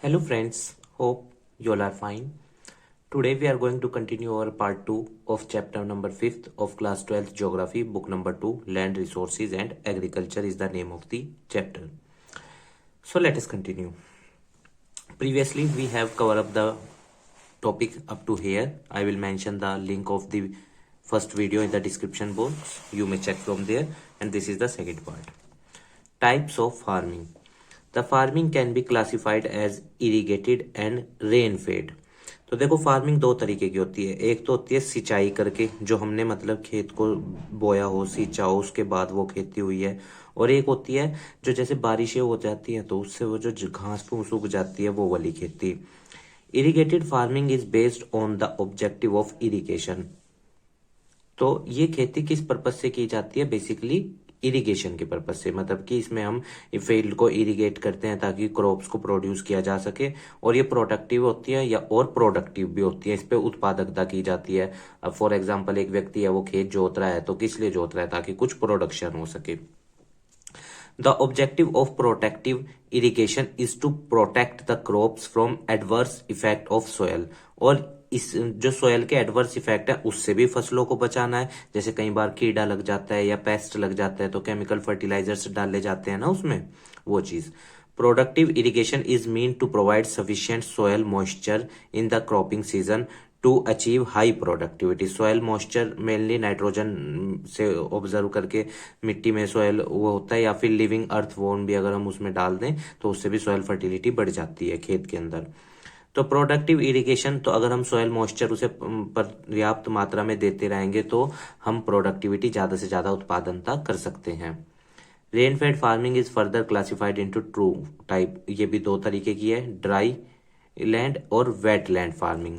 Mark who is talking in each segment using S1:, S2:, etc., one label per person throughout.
S1: Hello friends, hope you all are fine. Today we are going to continue our part 2 of chapter number 5th of class 12th geography, book number 2, land resources and agriculture is the name of the chapter. So let us continue. Previously we have covered up the topic up to here. I will mention the link of the first video in the description box. You may check from there, and this is the second part. Types of farming. The farming can be classified as irrigated and rain fed. तो देखो farming दो तरीके की होती है। एक तो होती है सिंचाई करके, जो हमने मतलब खेत को बोया हो, सींचा हो, उसके बाद वो खेती हुई है। और एक होती है जो जैसे बारिशें हो जाती हैं तो उससे वो जो घास फूस उग जाती है, वो वाली खेती। Irrigated farming is based on the objective of irrigation. तो ये खेती किस पर्पज से की जाती है? बेसिकली इरिगेशन के पर्पज से, मतलब कि इसमें हम फील्ड को इरिगेट करते हैं ताकि क्रॉप्स को प्रोड्यूस किया जा सके, और ये प्रोडक्टिव होती है या और प्रोडक्टिव भी होती है। इस पे उत्पादकता की जाती है। अब फॉर एग्जांपल एक व्यक्ति है, वो खेत जोत रहा है, तो किस लिए जोत रहा है? ताकि कुछ प्रोडक्शन हो सके। The objective of protective irrigation is to protect the crops from adverse effect of soil। और इस जो सोयल के एडवर्स इफेक्ट है उससे भी फसलों को बचाना है। जैसे कई बार कीड़ा लग जाता है या पेस्ट लग जाता है तो केमिकल फर्टिलाइजर्स डाले जाते हैं ना उसमें, वो चीज। Productive irrigation is mean to provide sufficient soil moisture in the cropping season to achieve high productivity. Soil moisture mainly nitrogen से ऑब्जर्व करके मिट्टी में सॉयल वो होता है, या फिर लिविंग अर्थ वोन भी अगर हम उसमें डाल दें तो उससे भी सॉयल फर्टिलिटी बढ़ जाती है खेत के अंदर। तो प्रोडक्टिव इरिगेशन, तो अगर हम सॉयल मॉइस्चर उसे पर्याप्त मात्रा में देते रहेंगे तो हम प्रोडक्टिविटी ज्यादा से ज्यादा उत्पादनता कर सकते हैं। Rain fed farming is further classified into two type. ये भी दो तरीके की है, ड्राई लैंड और wet land farming.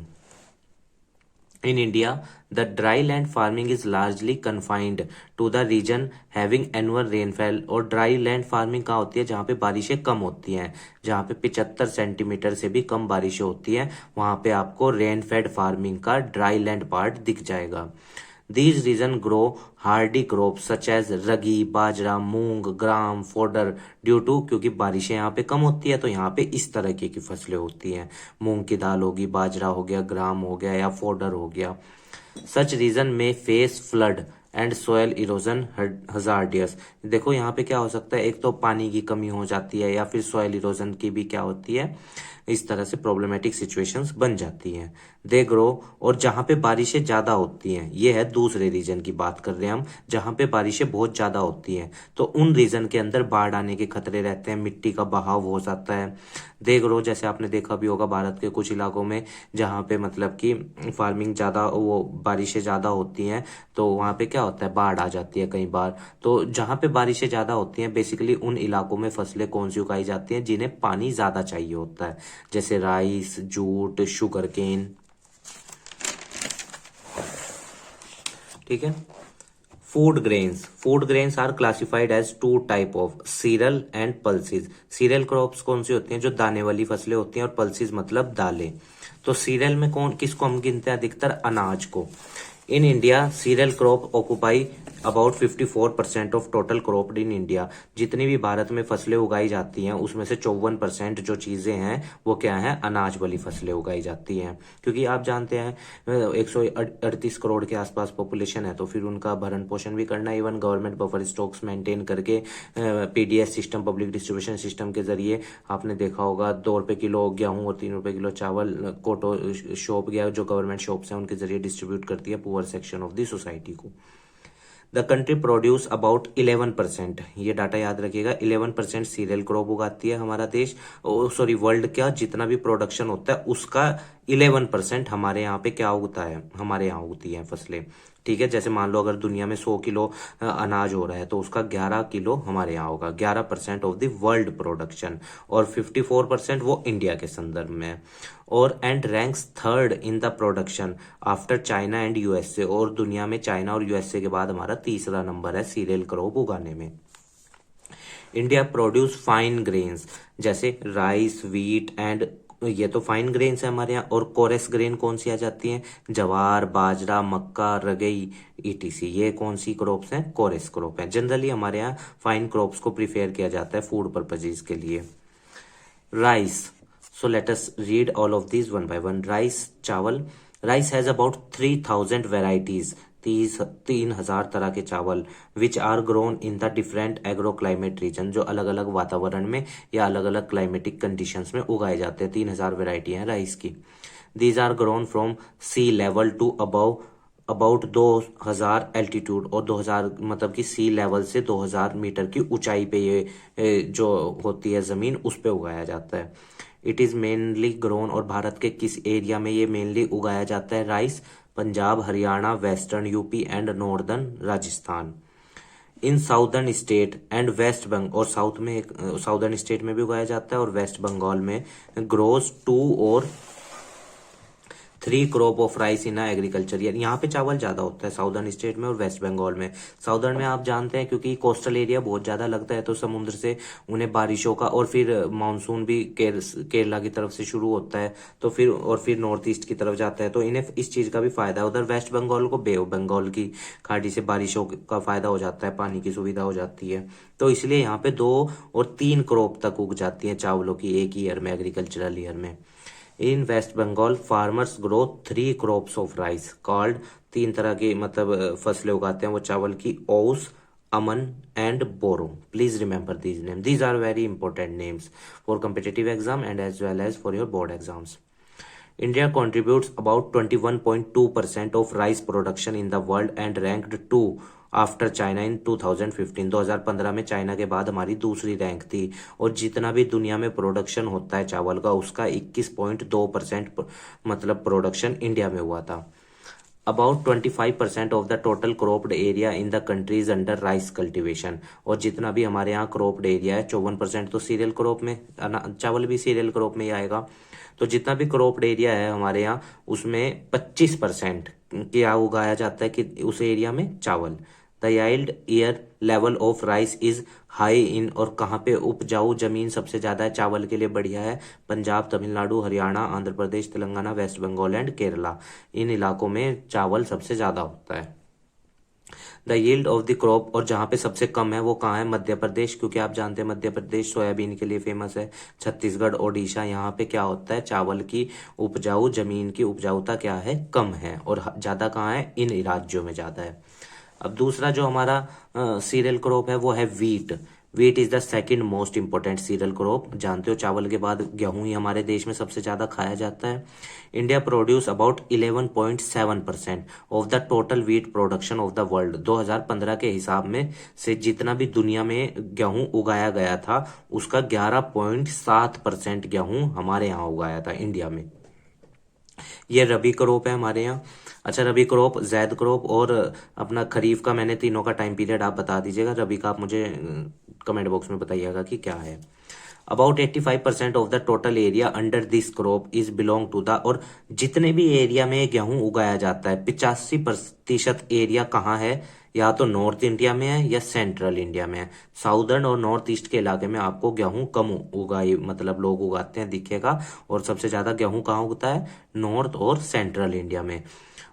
S1: In India, the dry land farming is largely confined to the region having annual rainfall। और dry land farming कहाँ होती है? जहाँ पे बारिशें कम होती हैं, जहाँ पे 75 सेंटीमीटर से भी कम बारिशें होती हैं, वहां पे आपको रेन फेड फार्मिंग का ड्राई लैंड पार्ट दिख जाएगा। These region grow hardy crops such as ragi, bajra, moong, gram, fodder due to, क्योंकि बारिशें यहाँ पे कम होती है तो यहाँ पे इस तरह की फसलें होती हैं। मूंग की दाल होगी, बाजरा हो गया, ग्राम हो गया या फोडर हो गया। सच रीजन में face flood and soil erosion hazardous. देखो यहाँ पे क्या हो सकता है, एक तो पानी की कमी हो जाती है या फिर सोयल इरोजन की भी क्या होती है, इस तरह से प्रॉब्लमेटिक सिचुएशंस बन जाती हैं। दे ग्रो, और जहां पे बारिशें ज्यादा होती हैं, ये है दूसरे रीजन की बात कर रहे हैं हम, जहां पे बारिशें बहुत ज्यादा होती हैं तो उन रीजन के अंदर बाढ़ आने के खतरे रहते हैं, मिट्टी का बहाव हो सकता है। दे ग्रो, जैसे आपने देखा भी होगा भारत के कुछ इलाकों में जहां पे मतलब कि फार्मिंग ज्यादा, वो बारिशें ज्यादा होती हैं तो वहां पे क्या होता है, बाढ़ आ जाती है कई बार। तो जहां पे बारिशें ज्यादा होती हैं बेसिकली उन इलाकों में फसलें कौन सी उगाई जाती हैं? जिन्हें पानी ज्यादा चाहिए होता है, जैसे राइस, जूट, शुगर केन। ठीक है। Food grains are classified as two type of cereal and pulses. Cereal crops कौन सी होती हैं? जो दाने वाली फसलें होती हैं, और पल्सेस मतलब दालें। तो सीरियल में कौन किसको हम गिनते हैं? अधिकतर अनाज को। In India cereal crop occupy about 54% of total crop in India. जितनी भी भारत में फसलें उगाई जाती हैं उसमें से 54% जो चीजें हैं वो क्या है? अनाज वाली फसलें उगाई जाती हैं। क्योंकि आप जानते हैं 138 करोड़ के आसपास पॉपुलेशन है, तो फिर उनका भरण पोषण भी करना, even government buffer stocks maintain करके PDS system, public distribution system के जरिए आपने देखा होगा 2 रुपए किलो गेहूं और 3 रुपए किलो चावल कोटो शॉप या जो गवर्नमेंट शॉप्स हैं उनके जरिए डिस्ट्रीब्यूट करती है poor section of the society को। द कंट्री प्रोड्यूस अबाउट 11%, ये डाटा याद रखिएगा, 11% सीरियल क्रॉप उगाती है हमारा देश। सॉरी, वर्ल्ड का जितना भी प्रोडक्शन होता है उसका 11% हमारे यहाँ पे क्या उगता है? हमारे यहाँ उगती है फसलें। ठीक है, जैसे मान लो अगर दुनिया में 100 किलो अनाज हो रहा है तो उसका 11 किलो हमारे यहाँ होगा, 11% ऑफ द वर्ल्ड प्रोडक्शन, और 54% वो इंडिया के संदर्भ में है। और and ranks third in the production after China and USA. और दुनिया में चाइना और यूएसए के बाद हमारा तीसरा नंबर है सीरियल क्रॉप उगाने में। इंडिया प्रोड्यूस फाइन ग्रेन्स जैसे राइस, व्हीट एंड ये तो फाइन ग्रेन्स है हमारे यहाँ। और कोरेस ग्रेन कौन सी आ जाती हैं? जवार, बाजरा, मक्का, रगई, ईटीसी। ये कौन सी क्रॉप्स हैं? कोरेस क्रॉप है। जनरली हमारे यहाँ फाइन क्रॉप्स को प्रिफेयर किया जाता है फूड पर्पजेज के लिए। Rice, so let us read all of these one by one. Rice, चावल। Rice has about 3000 varieties, 3000 तरह के चावल, which are grown in the different agroclimate region, जो अलग अलग वातावरण में या अलग अलग क्लाइमेटिक कंडीशंस में उगाए जाते हैं। 3000 वैरायटी हैं राइस की। These are grown from sea level to above about 2000 altitude, और 2000 मतलब कि सी लेवल से 2000 मीटर की ऊंचाई पे ये जो होती है जमीन, उस पे उगाया जाता है। इट इज मेनली ग्रोन, और भारत के किस एरिया में ये मेनली उगाया जाता है rice? Punjab, Haryana, western UP and northern Rajasthan. In southern state and West Bengal, और साउदर्न स्टेट में भी उगाया जाता है और वेस्ट बंगाल में ग्रोज 2 और 3 crop of rice in agriculture. यहाँ पे चावल ज्यादा होता है साउदर्न स्टेट में और वेस्ट बंगाल में। साउदर्न में आप जानते हैं क्योंकि कोस्टल एरिया बहुत ज्यादा लगता है, तो समुद्र से उन्हें बारिशों का, और फिर मानसून भी केरला की तरफ से शुरू होता है, तो फिर नॉर्थ ईस्ट की तरफ जाता है, तो इन्हें इस चीज का भी फायदा है। उधर वेस्ट बंगाल को बे ऑफ बंगाल की खाड़ी से बारिशों का फायदा हो जाता है, पानी की सुविधा हो जाती है, तो इसलिए यहाँ पे 2 और 3 क्रॉप तक उग जाती है चावलों की एक ईयर में, एग्रीकल्चरल ईयर में। In waste Bengal farmers grow 3 crops of rice called, 3 तरह की मतलब फसलें उगाते हैं वो चावल की, Aus, Aman and Boro. Please remember these name, these are very important names for competitive exam and as well as for your board exams. India contributes about 21.2% of rice production in the world and ranked 2 after China in 2015। 2015 में China के बाद हमारी दूसरी rank थी, और जितना भी दुनिया में प्रोडक्शन होता है चावल का, उसका 21.2% मतलब प्रोडक्शन इंडिया में हुआ था। About 25% of the total cropped area in the country is under rice cultivation, और जितना भी हमारे यहाँ क्रॉप्ड एरिया है 54% तो सीरियल क्रॉप में, चावल भी सीरियल क्रॉप में ही आएगा। तो जितना भी क्रॉप्ड एरिया है हमारे यहाँ, उसमें 25% क्या उगाया जाता है कि उस एरिया में? चावल। The yield year level of rice is high in, और कहाँ पे उपजाऊ जमीन सबसे ज्यादा है चावल के लिए बढ़िया है? Punjab, Tamil Nadu, Haryana, Andhra Pradesh, Telangana, waste Bengal and Kerala. इन इलाकों में चावल सबसे ज्यादा होता है। The yield of the crop, और जहाँ पे सबसे कम है वो कहाँ है? मध्य प्रदेश, क्योंकि आप जानते हैं मध्य प्रदेश सोयाबीन के लिए फेमस है। छत्तीसगढ़, ओडिशा, यहाँ पे क्या होता है? चावल की उपजाऊ जमीन की उपजाऊता क्या है? कम है। और ज्यादा कहाँ है? इन राज्यों में ज्यादा है। अब दूसरा जो हमारा सीरियल क्रॉप है वो है wheat. Wheat is the second most important cereal crop. जानते हो चावल के बाद गेहूं ही हमारे देश में सबसे ज्यादा खाया जाता है। India produce about 11.7% of the total wheat production of the world. 2015 के हिसाब में से जितना भी दुनिया में गेहूं उगाया गया था, उसका 11.7% गेहूं हमारे यहाँ उगाया था इंडिया में। ये रबी क्रॉप है हमारे यहाँ। अच्छा, रबी क्रॉप, जैद क्रॉप और अपना खरीफ का मैंने तीनों का टाइम पीरियड आप बता दीजिएगा। रबी का आप मुझे कमेंट बॉक्स में बताइएगा कि क्या है। About 85% of the total area under this crop is belong to the, और जितने भी एरिया में गेहूं उगाया जाता है 85% एरिया कहाँ है? या तो नॉर्थ इंडिया में है या सेंट्रल इंडिया में है। साउदर्न और नॉर्थ ईस्ट के इलाके में आपको गेहूं कम उगाई मतलब लोग उगाते हैं दिखेगा, और सबसे ज्यादा गेहूं कहाँ उगता है? नॉर्थ और सेंट्रल इंडिया में।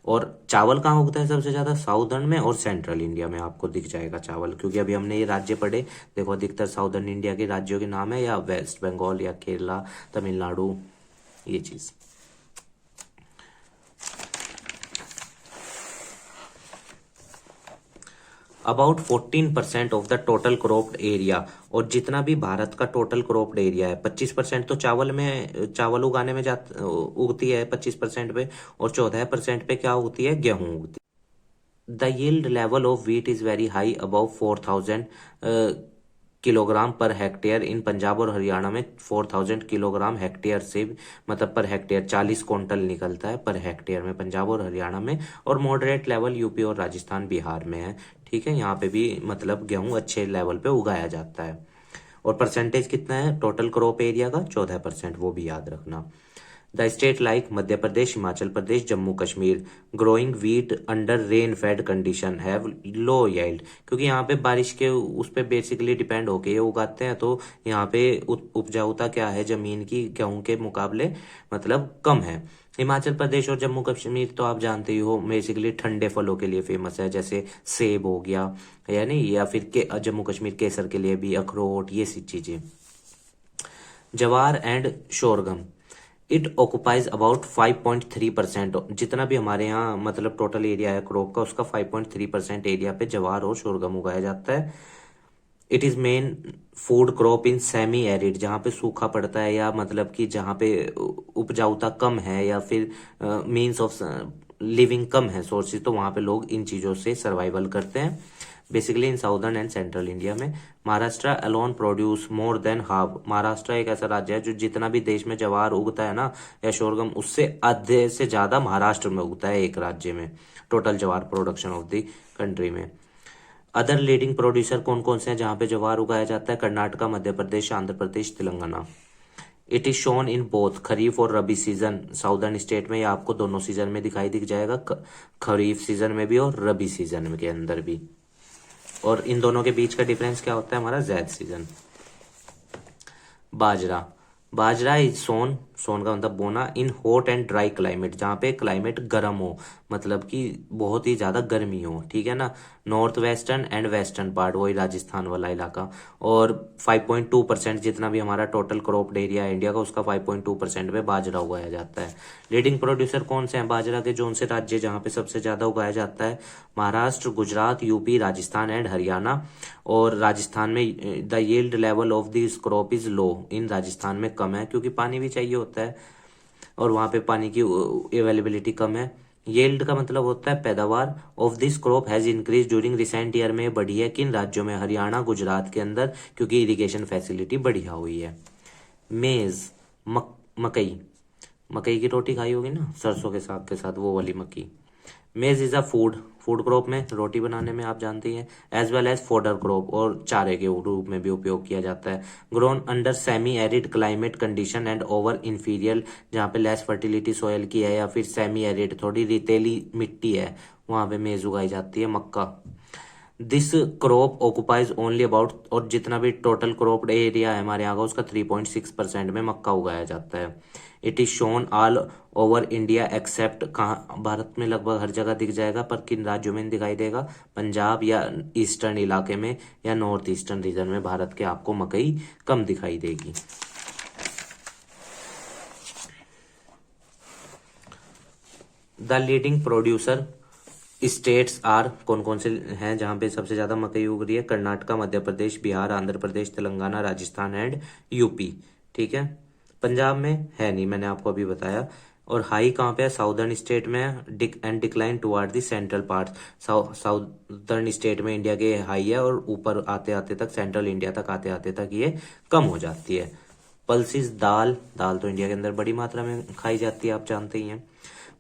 S1: और चावल कहाँ उगता है सबसे ज्यादा? साउदर्न में और सेंट्रल इंडिया में आपको दिख जाएगा चावल, क्योंकि अभी हमने ये राज्य पढ़े। देखो अधिकतर साउदर्न इंडिया के राज्यों के नाम है, या वेस्ट बंगाल या केरला, तमिलनाडु, ये चीज। About 14% of the total cropped area, और जितना भी भारत का टोटल क्रॉप्ड एरिया है 25% तो चावल उगाने में उगती है 25% पे, और 14% पे क्या उगती है? गेहूं उगती है। The yield level of wheat is very high, about 4000 kilogram per hectare in Punjab और हरियाणा में। 4000 किलोग्राम हेक्टेयर से मतलब पर हेक्टेयर 40 क्विंटल निकलता है पर हेक्टेयर में पंजाब और हरियाणा में, और मॉडरेट लेवल यूपी और राजस्थान बिहार में है। ठीक है, यहाँ पे भी मतलब गेहूं अच्छे लेवल पे उगाया जाता है। और परसेंटेज कितना है टोटल क्रॉप एरिया का? 14%, वो भी याद रखना। The state like Madhya Pradesh, Himachal Pradesh, Jammu Kashmir growing wheat under rain fed condition have low yield, क्योंकि यहाँ पे बारिश के उस पे बेसिकली डिपेंड होके ये उगाते हैं, तो यहाँ पे उपजाऊता क्या है जमीन की गेहूं के मुकाबले मतलब कम है। हिमाचल प्रदेश और जम्मू कश्मीर तो आप जानते ही हो बेसिकली ठंडे फलों के लिए फेमस है, जैसे सेब हो गया यानी, या फिर के जम्मू कश्मीर केसर के लिए भी, अखरोट, ये सी चीजें। जवार एंड शोरगम, इट ऑक्युपाइज अबाउट 5.3%, जितना भी हमारे यहाँ मतलब टोटल एरिया है क्रॉप का, उसका 5.3% एरिया पे जवार और शोरगम उगाया जाता है। It is main food crop in semi arid, जहाँ पे सूखा पड़ता है या मतलब कि जहाँ पे उपजाऊता कम है या फिर मीन्स ऑफ लिविंग कम है सोर्सेज, तो वहाँ पे लोग इन चीज़ों से सर्वाइवल करते हैं। Basically in southern and central India में। Maharashtra alone produce more than half, Maharashtra एक ऐसा राज्य है जो जितना भी देश में जवार उगता है ना या शोरगम, उससे आधे से ज्यादा महाराष्ट्र में उगता है एक राज्य में, टोटल जवार प्रोडक्शन ऑफ द कंट्री में। अदर लीडिंग प्रोड्यूसर कौन कौन से हैं जहां पे जवार उगाया जाता है? Karnataka, Madhya Pradesh, Andhra Pradesh, Telangana. It is sown in both kharif और रबी सीजन, साउदर्न स्टेट में ये आपको दोनों सीजन में दिखाई दिख जाएगा, खरीफ सीजन में भी और रबी सीजन के अंदर भी। और इन दोनों के बीच का डिफरेंस क्या होता है? हमारा जैद सीजन। बाजरा, बाजरा इज सोन, सोन का मतलब बोना, in hot and dry climate, जहाँ पे क्लाइमेट गर्म हो, मतलब कि बहुत ही ज्यादा गर्मी हो, ठीक है ना। North western and western part, वही राजस्थान वाला इलाका। और 5.2% जितना भी हमारा टोटल क्रॉप्ड एरिया है इंडिया का, उसका 5.2% पे बाजरा उगाया जाता है। लीडिंग प्रोड्यूसर कौन से हैं बाजरा के? जो उनसे राज्य जहाँ पे सबसे ज्यादा उगाया जाता है, महाराष्ट्र, गुजरात, यूपी, राजस्थान एंड हरियाणा। और राजस्थान में the yield level of this crop is low, in Rajasthan में कम है क्योंकि पानी भी चाहिए होता है और वहां पे पानी की अवेलेबिलिटी कम है। येल्ड का मतलब होता है पैदावार। Of this crop has increase during recent year में, बढ़ी है किन राज्यों में? हरियाणा, गुजरात के अंदर, क्योंकि इरिगेशन फैसिलिटी बढ़िया हुई है। मेज, मकई, मकई की रोटी खाई होगी ना सरसों के साग के साथ, वो वाली मक्की। Maize is a food, food crop में रोटी बनाने में आप जानते ही हैं, as well as fodder crop, और चारे के रूप में भी उपयोग किया जाता है। Grown under semi arid climate condition and over inferior, जहाँ पे लेस फर्टिलिटी सोयल की है या फिर सेमी एरिड थोड़ी रेतीली मिट्टी है, वहां पे मेज उगाई जाती है। मक्का, this crop occupies only about, और जितना भी टोटल क्रॉप्ड एरिया है हमारे यहाँ का, उसका 3.6% में मक्का उगाया जाता है। It is shown all over India accept, कहाँ भारत में लगभग हर जगह दिख जाएगा, पर किन राज्यों में दिखाई देगा? पंजाब या ईस्टर्न इलाके में या नॉर्थ ईस्टर्न रीजन में भारत के आपको मकई कम दिखाई देगी। The leading producer states are, कौन कौन से हैं जहां पे सबसे ज्यादा मकई उग रही है? कर्नाटका, मध्य प्रदेश, बिहार, आंध्र प्रदेश, तेलंगाना, राजस्थान एंड यूपी, ठीक है। पंजाब में है नहीं, मैंने आपको अभी बताया। और हाई कहाँ पे है? साउदर्न स्टेट में and decline toward the central part, southern state में इंडिया के हाई है और ऊपर आते आते तक, सेंट्रल इंडिया तक आते आते तक ये कम हो जाती है। पल्सिस, दाल, दाल तो इंडिया के अंदर बड़ी मात्रा में खाई जाती है, आप जानते ही हैं।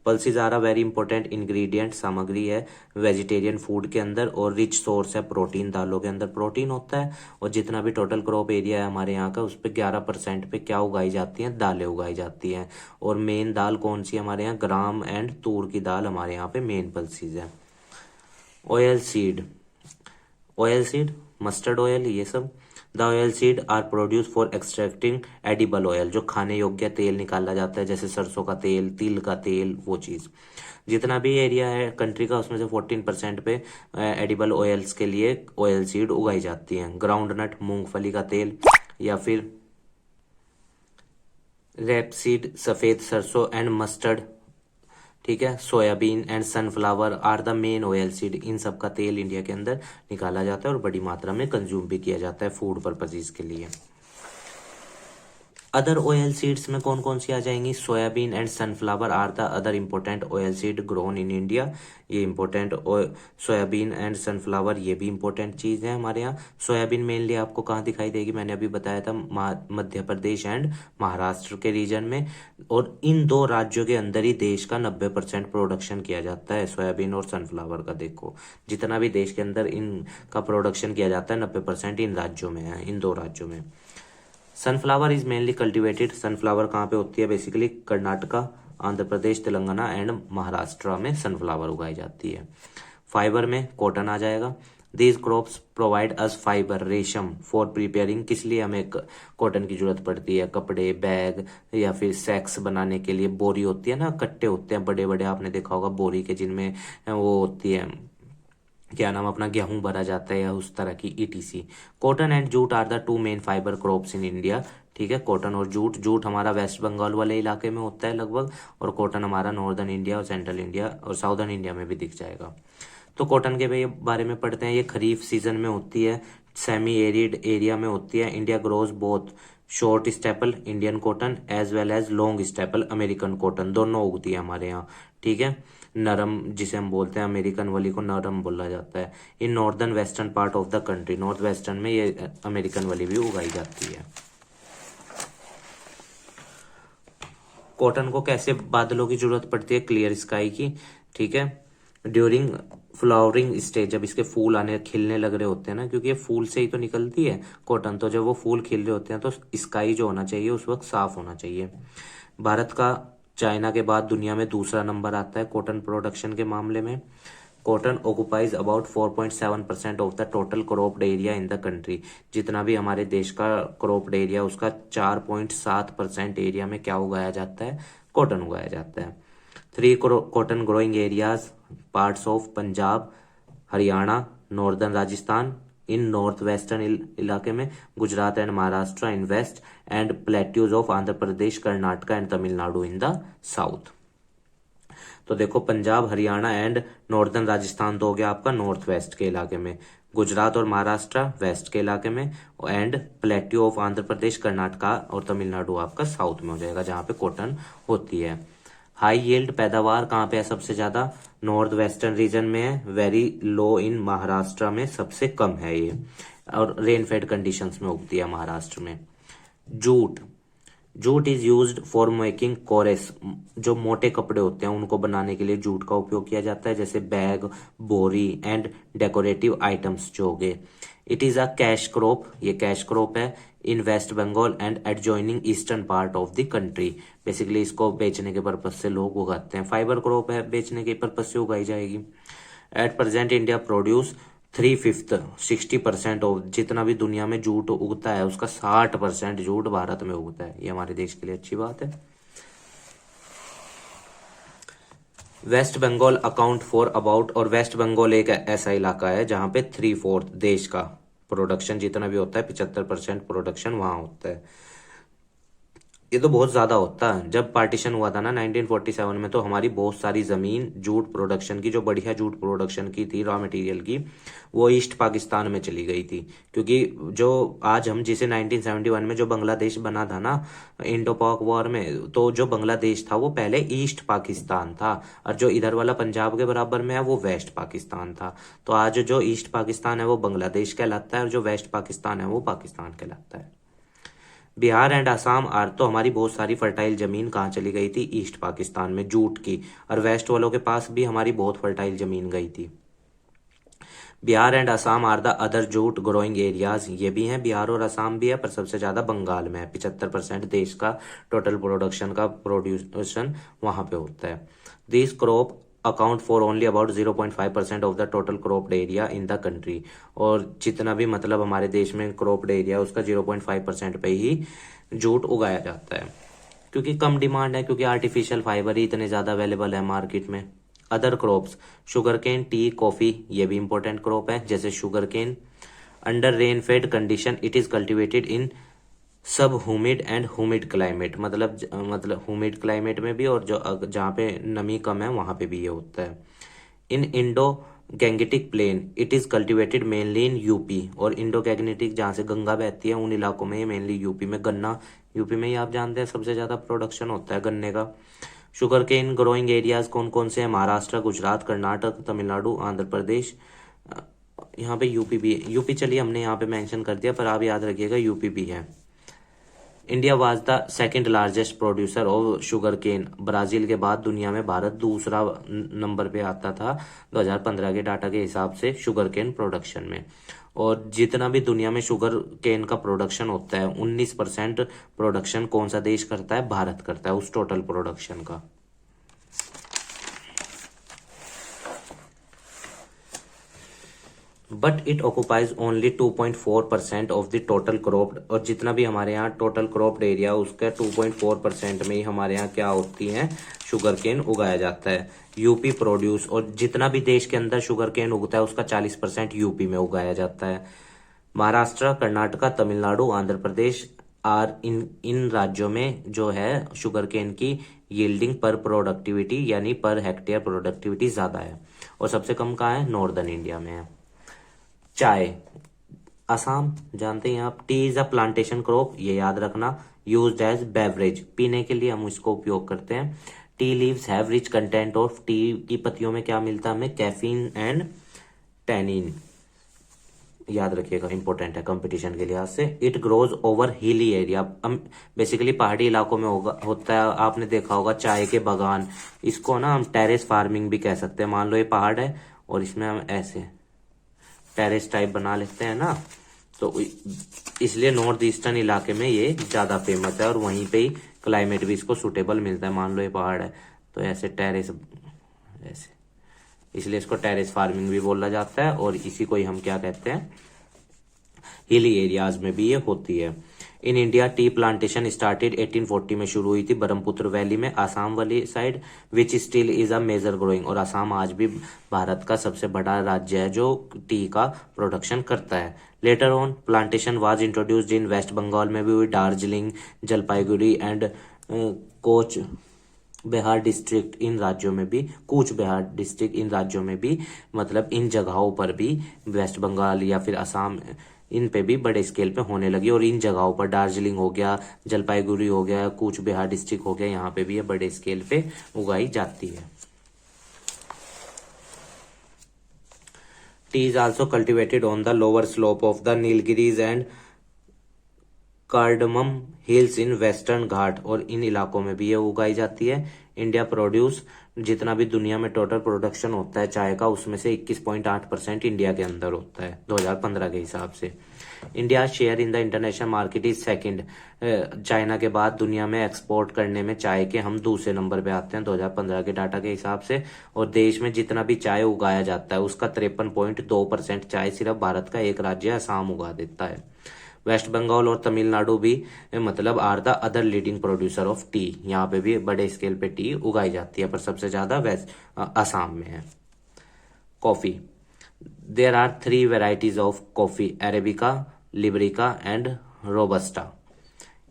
S1: Pulses are a very important ingredient, सामग्री है वेजिटेरियन फूड के अंदर, और रिच सोर्स है प्रोटीन, दालों के अंदर प्रोटीन होता है। और जितना भी टोटल क्रॉप एरिया है हमारे यहाँ का, उस पर 11% पे क्या उगाई जाती हैं? दालें उगाई जाती हैं। और मेन दाल कौन सी हमारे यहाँ? ग्राम एंड तूर की दाल हमारे यहाँ पे मेन पल्सिस है। Oil seed, oil seed, mustard oil, ये सब। The oil seed are produce for extracting edible oil, जो खाने योग्य तेल निकाला जाता है, जैसे सरसों का तेल, तिल का तेल, वो चीज। जितना भी एरिया है कंट्री का, उसमें से 14% पे एडिबल ऑयल्स के लिए ऑयल सीड उगाई जाती हैं। ग्राउंड नट, मूंगफली का तेल, या फिर रेपसीड, सफेद सरसों, एंड मस्टर्ड, ठीक है, soybean and sunflower are the main oil seed, इन सब का तेल इंडिया के अंदर निकाला जाता है और बड़ी मात्रा में कंज्यूम भी किया जाता है फूड पर्पजेज के लिए। अदर ऑयल सीड्स में कौन कौन सी आ जाएंगी? Soybean and sunflower are the other important oil seed grown in India, ये इम्पोर्टेंट। सोयाबीन एंड सनफ्लावर ये भी इम्पोर्टेंट चीज है हमारे यहाँ। सोयाबीन मेनली आपको कहाँ दिखाई देगी? मैंने अभी बताया था, मध्य प्रदेश एंड महाराष्ट्र के रीजन में। और इन दो राज्यों के अंदर ही देश का 90% प्रोडक्शन किया जाता है सोयाबीन और सनफ्लावर का। देखो जितना भी देश के अंदर इनका प्रोडक्शन किया जाता है 90% इन राज्यों में है, इन दो राज्यों में। Sunflower is mainly cultivated, sunflower कहाँ पे होती है? बेसिकली कर्नाटका, आंध्र प्रदेश, तेलंगाना एंड महाराष्ट्र में सनफ्लावर उगाई जाती है। फाइबर में कॉटन आ जाएगा। These crops provide us fibre, रेशम फॉर प्रिपेयरिंग, किस लिए हमें कॉटन की जरूरत पड़ती है? कपड़े, बैग या फिर सैक्स बनाने के लिए। बोरी होती है ना, कट्टे होते हैं बड़े बड़े, आपने देखा होगा बोरी के, जिनमें वो होती है, क्या नाम, अपना गेहूं भरा जाता है या उस तरह की ETC. Cotton and jute are the two main fibre crops in India. ठीक है, कॉटन और जूट। जूट हमारा वेस्ट बंगाल वाले इलाके में होता है लगभग, और कॉटन हमारा नॉर्दर्न इंडिया और सेंट्रल इंडिया और साउदर्न इंडिया में भी दिख जाएगा। तो कॉटन के बारे में पढ़ते हैं। ये खरीफ सीजन में होती है, सेमी एरिड एरिया में होती है। India grows both short staple Indian cotton as well as long staple American cotton, दोनों उगती है हमारे यहाँ। ठीक है, नरम जिसे हम बोलते हैं, अमेरिकन वाली को नरम बोला जाता है। In northern western part of the country, north western में ये अमेरिकन वाली भी उगाई जाती है। कॉटन को कैसे बादलों की जरूरत पड़ती है? क्लियर स्काई की। ठीक है, ड्यूरिंग फ्लावरिंग स्टेज, जब इसके फूल आने खिलने लग रहे होते हैं ना, क्योंकि ये फूल से ही तो निकलती है कॉटन, तो जब वो फूल खिल रहे होते हैं तो स्काई जो होना चाहिए उस वक्त साफ होना चाहिए। भारत का चाइना के बाद दुनिया में दूसरा नंबर आता है कॉटन प्रोडक्शन के मामले में। Cotton occupies about 4.7% of the total cropped area in the country. जितना भी हमारे देश का क्रॉप्ड एरिया, उसका 4.7% एरिया में क्या उगाया जाता है? कॉटन उगाया जाता है। 3 cotton growing areas, parts of Punjab, Haryana, northern Rajasthan in north western इलाके में, Gujarat and Maharashtra in west, and plateaus of Andhra Pradesh, Karnataka and Tamil Nadu in the south. तो देखो, पंजाब, हरियाणा एंड नॉर्दर्न राजस्थान तो हो गया आपका नॉर्थ वेस्ट के इलाके में, गुजरात और महाराष्ट्र वेस्ट के इलाके में, and plateau of Andhra Pradesh, Karnataka और तमिलनाडु आपका साउथ में हो जाएगा, जहां पे कॉटन होती है। हाई यील्ड पैदावार कहाँ पे है सबसे ज्यादा? नॉर्थ वेस्टर्न रीजन में है। वेरी लो इन महाराष्ट्र में सबसे कम है ये, और रेन फेड कंडीशंस में उगती है महाराष्ट्र में। Jute, jute is used for making coarse, जो मोटे कपड़े होते हैं उनको बनाने के लिए जूट का उपयोग किया जाता है, जैसे बैग, बोरी एंड डेकोरेटिव आइटम्स जो हो गए। It is a cash crop, ये कैश क्रॉप है in waste Bengal and adjoining eastern part of the country. Basically इसको बेचने के पर्पज से लोग उगाते हैं। फाइबर क्रॉप है, बेचने के पर्पज से उगाई जाएगी। At present India produce 3/5 60% of, जितना भी दुनिया में जूट उगता है उसका 60% जूट भारत में उगता है। ये हमारे देश के लिए अच्छी बात है। West Bengal account for about, और वेस्ट बंगाल एक ऐसा इलाका है जहां पे 3/4 देश का प्रोडक्शन जितना भी होता है, 75% प्रोडक्शन वहां होता है। ये तो बहुत ज्यादा होता है। जब पार्टीशन हुआ था ना 1947 में, तो हमारी बहुत सारी जमीन जूट प्रोडक्शन की, जो बढ़िया जूट प्रोडक्शन की थी, रॉ मटेरियल की, वो ईस्ट पाकिस्तान में चली गई थी। क्योंकि जो आज हम जिसे 1971 में जो बांग्लादेश बना था ना इंडो पाक वॉर में, तो जो बांग्लादेश था वो पहले ईस्ट पाकिस्तान था, और जो इधर वाला पंजाब के बराबर में है वो वेस्ट पाकिस्तान था। तो आज जो ईस्ट पाकिस्तान है वो बांग्लादेश कहलाता है, और जो वेस्ट पाकिस्तान है वो पाकिस्तान कहलाता है। बिहार एंड असम आर, तो हमारी बहुत सारी फर्टाइल जमीन कहाँ चली गई थी? ईस्ट पाकिस्तान में जूट की, और वेस्ट वालों के पास भी हमारी बहुत फर्टाइल जमीन गई थी। Bihar and Assam are the other jute growing areas, ये भी हैं, बिहार और असम भी है, पर सबसे ज्यादा बंगाल में है। 75% देश का टोटल प्रोडक्शन का प्रोड्यूशन वहां पे होता है। This crop account for only about 0.5% of the total cropped area in the country, और जितना भी मतलब हमारे देश में क्रॉप्ड एरिया उसका 0.5% पे ही जूट उगाया जाता है, क्योंकि कम डिमांड है, क्योंकि आर्टिफिशियल फाइबर ही इतने ज्यादा अवेलेबल है मार्केट में। Other crops, sugar cane, tea, coffee, ये भी इंपॉर्टेंट क्रॉप है, जैसे sugar cane. Under rain fed condition it is cultivated in sub humid and humid climate, मतलब ह्यूमिड क्लाइमेट में भी, और जो जहाँ पे नमी कम है वहां पे भी ये होता है। In Indo Gangetic plain it is cultivated mainly in UP, और इंडो गैंगेटिक जहाँ से गंगा बहती है उन इलाकों में ये मेनली यूपी में, गन्ना यूपी में ही आप जानते हैं सबसे ज्यादा प्रोडक्शन होता है गन्ने का। शुगर केन ग्रोइंग एरियाज कौन कौन से हैं? महाराष्ट्र, गुजरात, कर्नाटक, तमिलनाडु, आंध्र प्रदेश, यहाँ पे यूपी भी, यूपी चलिए हमने यहाँ पे मेंशन कर दिया, पर आप याद रखिएगा यूपी भी है। India was the second largest producer of sugar cane. Brazil के बाद दुनिया में भारत दूसरा नंबर पे आता था 2015 के डाटा के हिसाब से शुगर केन प्रोडक्शन में। और जितना भी दुनिया में शुगर केन का प्रोडक्शन होता है 19% प्रोडक्शन कौन सा देश करता है? भारत करता है उस टोटल प्रोडक्शन का। But it occupies only 2.4% of the total cropped. और जितना भी हमारे यहाँ टोटल क्रॉप्ड एरिया उसका 2.4% में ही हमारे यहाँ क्या होती है? शुगर केन उगाया जाता है। यूपी प्रोड्यूस, और जितना भी देश के अंदर शुगर केन उगता है उसका 40% यूपी में उगाया जाता है। महाराष्ट्र, कर्नाटका, तमिलनाडु, आंध्र प्रदेश आर इन राज्यों में जो है शुगर केन की यील्डिंग पर प्रोडक्टिविटी यानी पर हेक्टेयर प्रोडक्टिविटी ज्यादा है। और सबसे कम कहाँ है? नॉर्दर्न इंडिया में है। चाय, असम जानते हैं आप। T is a plantation crop, ये याद रखना। यूज्ड एज बेवरेज, पीने के लिए हम इसको उपयोग करते हैं। Tea leaves have rich content of, T की पत्तियों में क्या मिलता है हमें? कैफीन एंड टैनिन, याद रखिएगा, इंपॉर्टेंट है कंपटीशन के लिहाज से। It grows over hilly area, basically पहाड़ी इलाकों में होता है। आपने देखा होगा चाय के बागान, इसको ना हम टेरेस फार्मिंग भी कह सकते हैं। मान लो ये पहाड़ है और इसमें हम ऐसे टेरेस टाइप बना लेते हैं ना, तो इसलिए नॉर्थ ईस्टर्न इलाके में ये ज्यादा फेमस है और वहीं पे ही क्लाइमेट भी इसको सुटेबल मिलता है। मान लो ये पहाड़ है तो ऐसे टेरेस, ऐसे, इसलिए इसको टेरेस फार्मिंग भी बोला जाता है। और इसी को ही हम क्या कहते हैं? हिली एरियाज में भी ये होती है। In India tea plantation started 1840 में शुरू हुई थी ब्रह्मपुत्र वैली में, आसाम वाली side, which still is a major growing. और आसाम आज भी भारत का सबसे बड़ा राज्य है जो टी का प्रोडक्शन करता है। Later on plantation was introduced in waste Bengal में भी हुई, दार्जिलिंग, जलपाईगुड़ी एंड कोच बिहार डिस्ट्रिक्ट इन राज्यों में भी, कूच बिहार डिस्ट्रिक्ट इन राज्यों में भी, मतलब इन जगहों पर भी, वेस्ट बंगाल या फिर असम, इन पे भी बड़े स्केल पे होने लगी। और इन जगहों पर दार्जिलिंग हो गया, जलपाईगुड़ी हो गया, कूच बिहार डिस्ट्रिक्ट हो गया, यहाँ पे भी ये बड़े स्केल पे उगाई जाती है। Tea is also cultivated on the lower slope of the Nilgiris and Cardamom Hills in Western Ghat, और इन इलाकों में भी ये उगाई जाती है। इंडिया प्रोड्यूस, जितना भी दुनिया में टोटल प्रोडक्शन होता है चाय का उसमें से 21.8% इंडिया के अंदर होता है 2015 के हिसाब से। India share in the international market is second, China के बाद दुनिया में एक्सपोर्ट करने में चाय के हम दूसरे नंबर पे आते हैं 2015 के डाटा के हिसाब से। और देश में जितना भी चाय उगाया जाता है उसका 53.2% चाय सिर्फ भारत का एक राज्य असम उगा देता है। वेस्ट बंगाल और तमिलनाडु भी मतलब are the other leading producer of tea, यहाँ पे भी बड़े स्केल पे टी उगाई जाती है पर सबसे ज्यादा असम में है। Coffee, there are 3 varieties of coffee, arabica, liberica and robusta.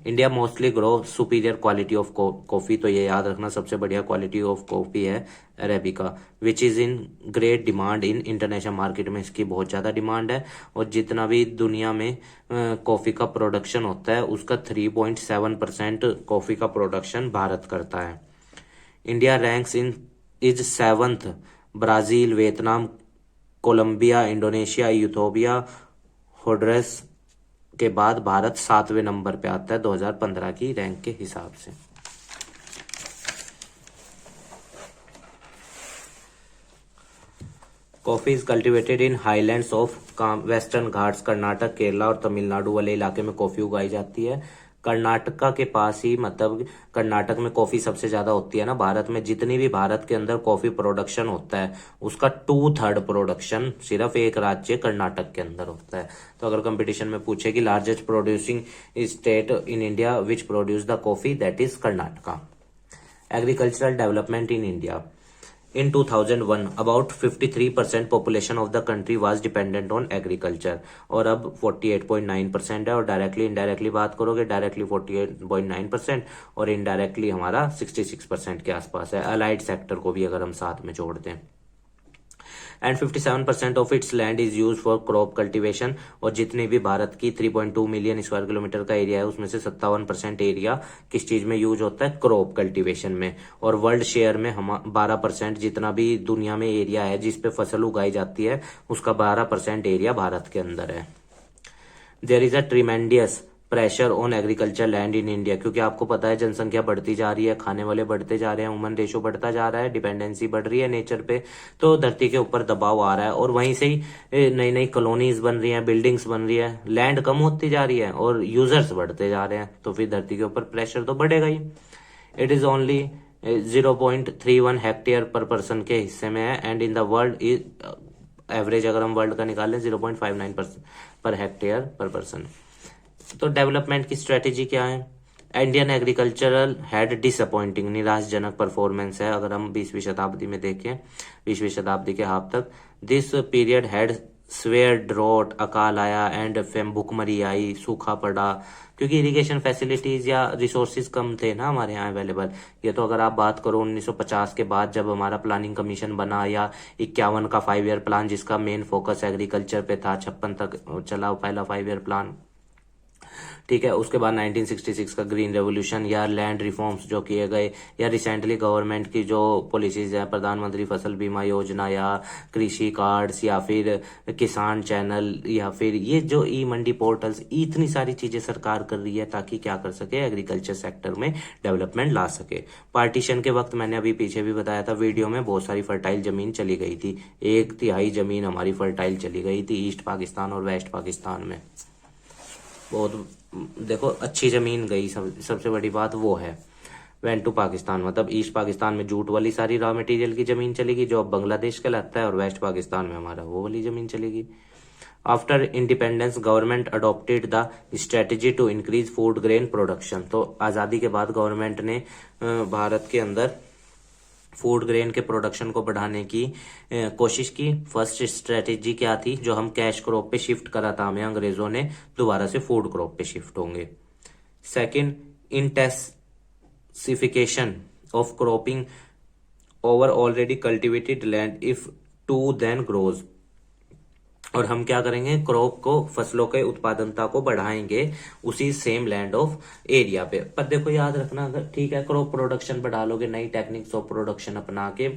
S1: India mostly grow superior quality of coffee, तो ये याद रखना सबसे बढ़िया क्वालिटी ऑफ कॉफी है arabica, which is in great demand in international market में, इसकी बहुत ज्यादा डिमांड है। और जितना भी दुनिया में कॉफी का प्रोडक्शन होता है उसका 3.7% कॉफी का प्रोडक्शन भारत करता है। India ranks in is 7th, Brazil, Vietnam, Colombia, Indonesia, Ethiopia, Honduras के बाद भारत 7वें नंबर पे आता है 2015 की रैंक के हिसाब से। Coffee is cultivated in highlands of western Ghats, Karnataka, Kerala और तमिलनाडु वाले इलाके में कॉफी उगाई जाती है। कर्नाटका के पास ही, मतलब कर्नाटक में कॉफी सबसे ज्यादा होती है ना भारत में। जितनी भी भारत के अंदर कॉफी प्रोडक्शन होता है उसका 2/3 प्रोडक्शन सिर्फ एक राज्य कर्नाटक के अंदर होता है। तो अगर कंपटीशन में पूछे कि largest producing state in India which produce the coffee, that is Karnataka. Agricultural development in India, in 2001 about 53% population of the country was dependent on agriculture, और अब 48.9% है। और डायरेक्टली इनडायरेक्टली बात करोगे, डायरेक्टली 48.9% और इनडायरेक्टली हमारा 66% के आसपास है। अलाइड सेक्टर को भी अगर हम साथ में जोड़ दें, and 57% of its land is use for crop cultivation. और जितनी भी भारत की 3.2 मिलियन स्क्वायर किलोमीटर का एरिया है उसमें से 57% एरिया किस चीज में यूज होता है? क्रॉप कल्टीवेशन में। और वर्ल्ड शेयर में हम 12%, जितना भी दुनिया में एरिया है जिसपे फसल उगाई जाती है उसका 12% एरिया भारत के अंदर है। There is a tremendous pressure on agriculture land in India, क्योंकि आपको पता है जनसंख्या बढ़ती जा रही है, खाने वाले बढ़ते जा रहे हैं, ह्यूमन रेशो बढ़ता जा रहा है, डिपेंडेंसी बढ़ रही है नेचर पे, तो धरती के ऊपर दबाव आ रहा है और वहीं से ही नई नई कॉलोनीज बन रही हैं, बिल्डिंग्स बन रही है, लैंड कम होती जा रही है और यूजर्स बढ़ते जा रहे हैं, तो फिर धरती के ऊपर प्रेशर तो बढ़ेगा ही। इट इज ओनली 0.31 हेक्टेयर पर पर्सन के हिस्से में है and in the world is average अगर हम वर्ल्ड का निकालें 0.59 पर हेक्टेयर पर पर्सन। तो डेवलपमेंट की स्ट्रेटेजी क्या है? इंडियन एग्रीकल्चरल हैड डिसअपॉइंटिंग, निराशजनक परफॉर्मेंस है अगर हम 20वीं शताब्दी में देखें, 20वीं शताब्दी के हाफ तक। This period had severe drought, अकाल आया एंड भुखमरी आई, सूखा पड़ा, क्योंकि इरिगेशन फैसिलिटीज या रिसोर्सेज कम थे ना हमारे यहाँ अवेलेबल। ये तो अगर आप बात करो 1950 के बाद जब हमारा प्लानिंग कमीशन बना, या 51 का 5 ईयर प्लान जिसका मेन फोकस एग्रीकल्चर पे था, 56 तक चला पहला 5 ईयर प्लान, ठीक है। उसके बाद 1966 का ग्रीन रेवोल्यूशन या लैंड रिफॉर्म्स जो किए गए, या रिसेंटली गवर्नमेंट की जो पॉलिसीज है, प्रधानमंत्री फसल बीमा योजना या कृषि कार्ड्स या फिर किसान चैनल या फिर ये जो ई मंडी पोर्टल्स, इतनी सारी चीजें सरकार कर रही है ताकि क्या कर सके, एग्रीकल्चर सेक्टर में डेवलपमेंट ला सके। पार्टीशन के वक्त मैंने अभी पीछे भी बताया था वीडियो में, बहुत सारी फर्टाइल जमीन चली गई थी, 1/3 जमीन हमारी फर्टाइल चली गई थी ईस्ट पाकिस्तान और वेस्ट पाकिस्तान में। बहुत देखो अच्छी जमीन गई, सबसे बड़ी बात वो है। वेंट टू पाकिस्तान मतलब ईस्ट पाकिस्तान में जूट वाली सारी रॉ मटेरियल की जमीन चलेगी जो अब बांग्लादेश कहलाता है, और वेस्ट पाकिस्तान में हमारा वो वाली जमीन चलेगी। After independence government adopted the strategy to increase food grain production. तो आजादी के बाद गवर्नमेंट ने भारत के अंदर फूड ग्रेन के प्रोडक्शन को बढ़ाने की कोशिश की। फर्स्ट स्ट्रेटेजी क्या थी? जो हम कैश क्रॉप पे शिफ्ट करा था हमें अंग्रेजों ने, दोबारा से फूड क्रॉप पे शिफ्ट होंगे। Second, intensification of cropping over already cultivated land if to then grows. और हम क्या करेंगे, क्रॉप को, फसलों के उत्पादनता को बढ़ाएंगे उसी सेम लैंड ऑफ एरिया पे। पर देखो याद रखना, अगर ठीक है क्रॉप प्रोडक्शन बढ़ा लोगे नई टेक्निक्स ऑफ प्रोडक्शन अपना के,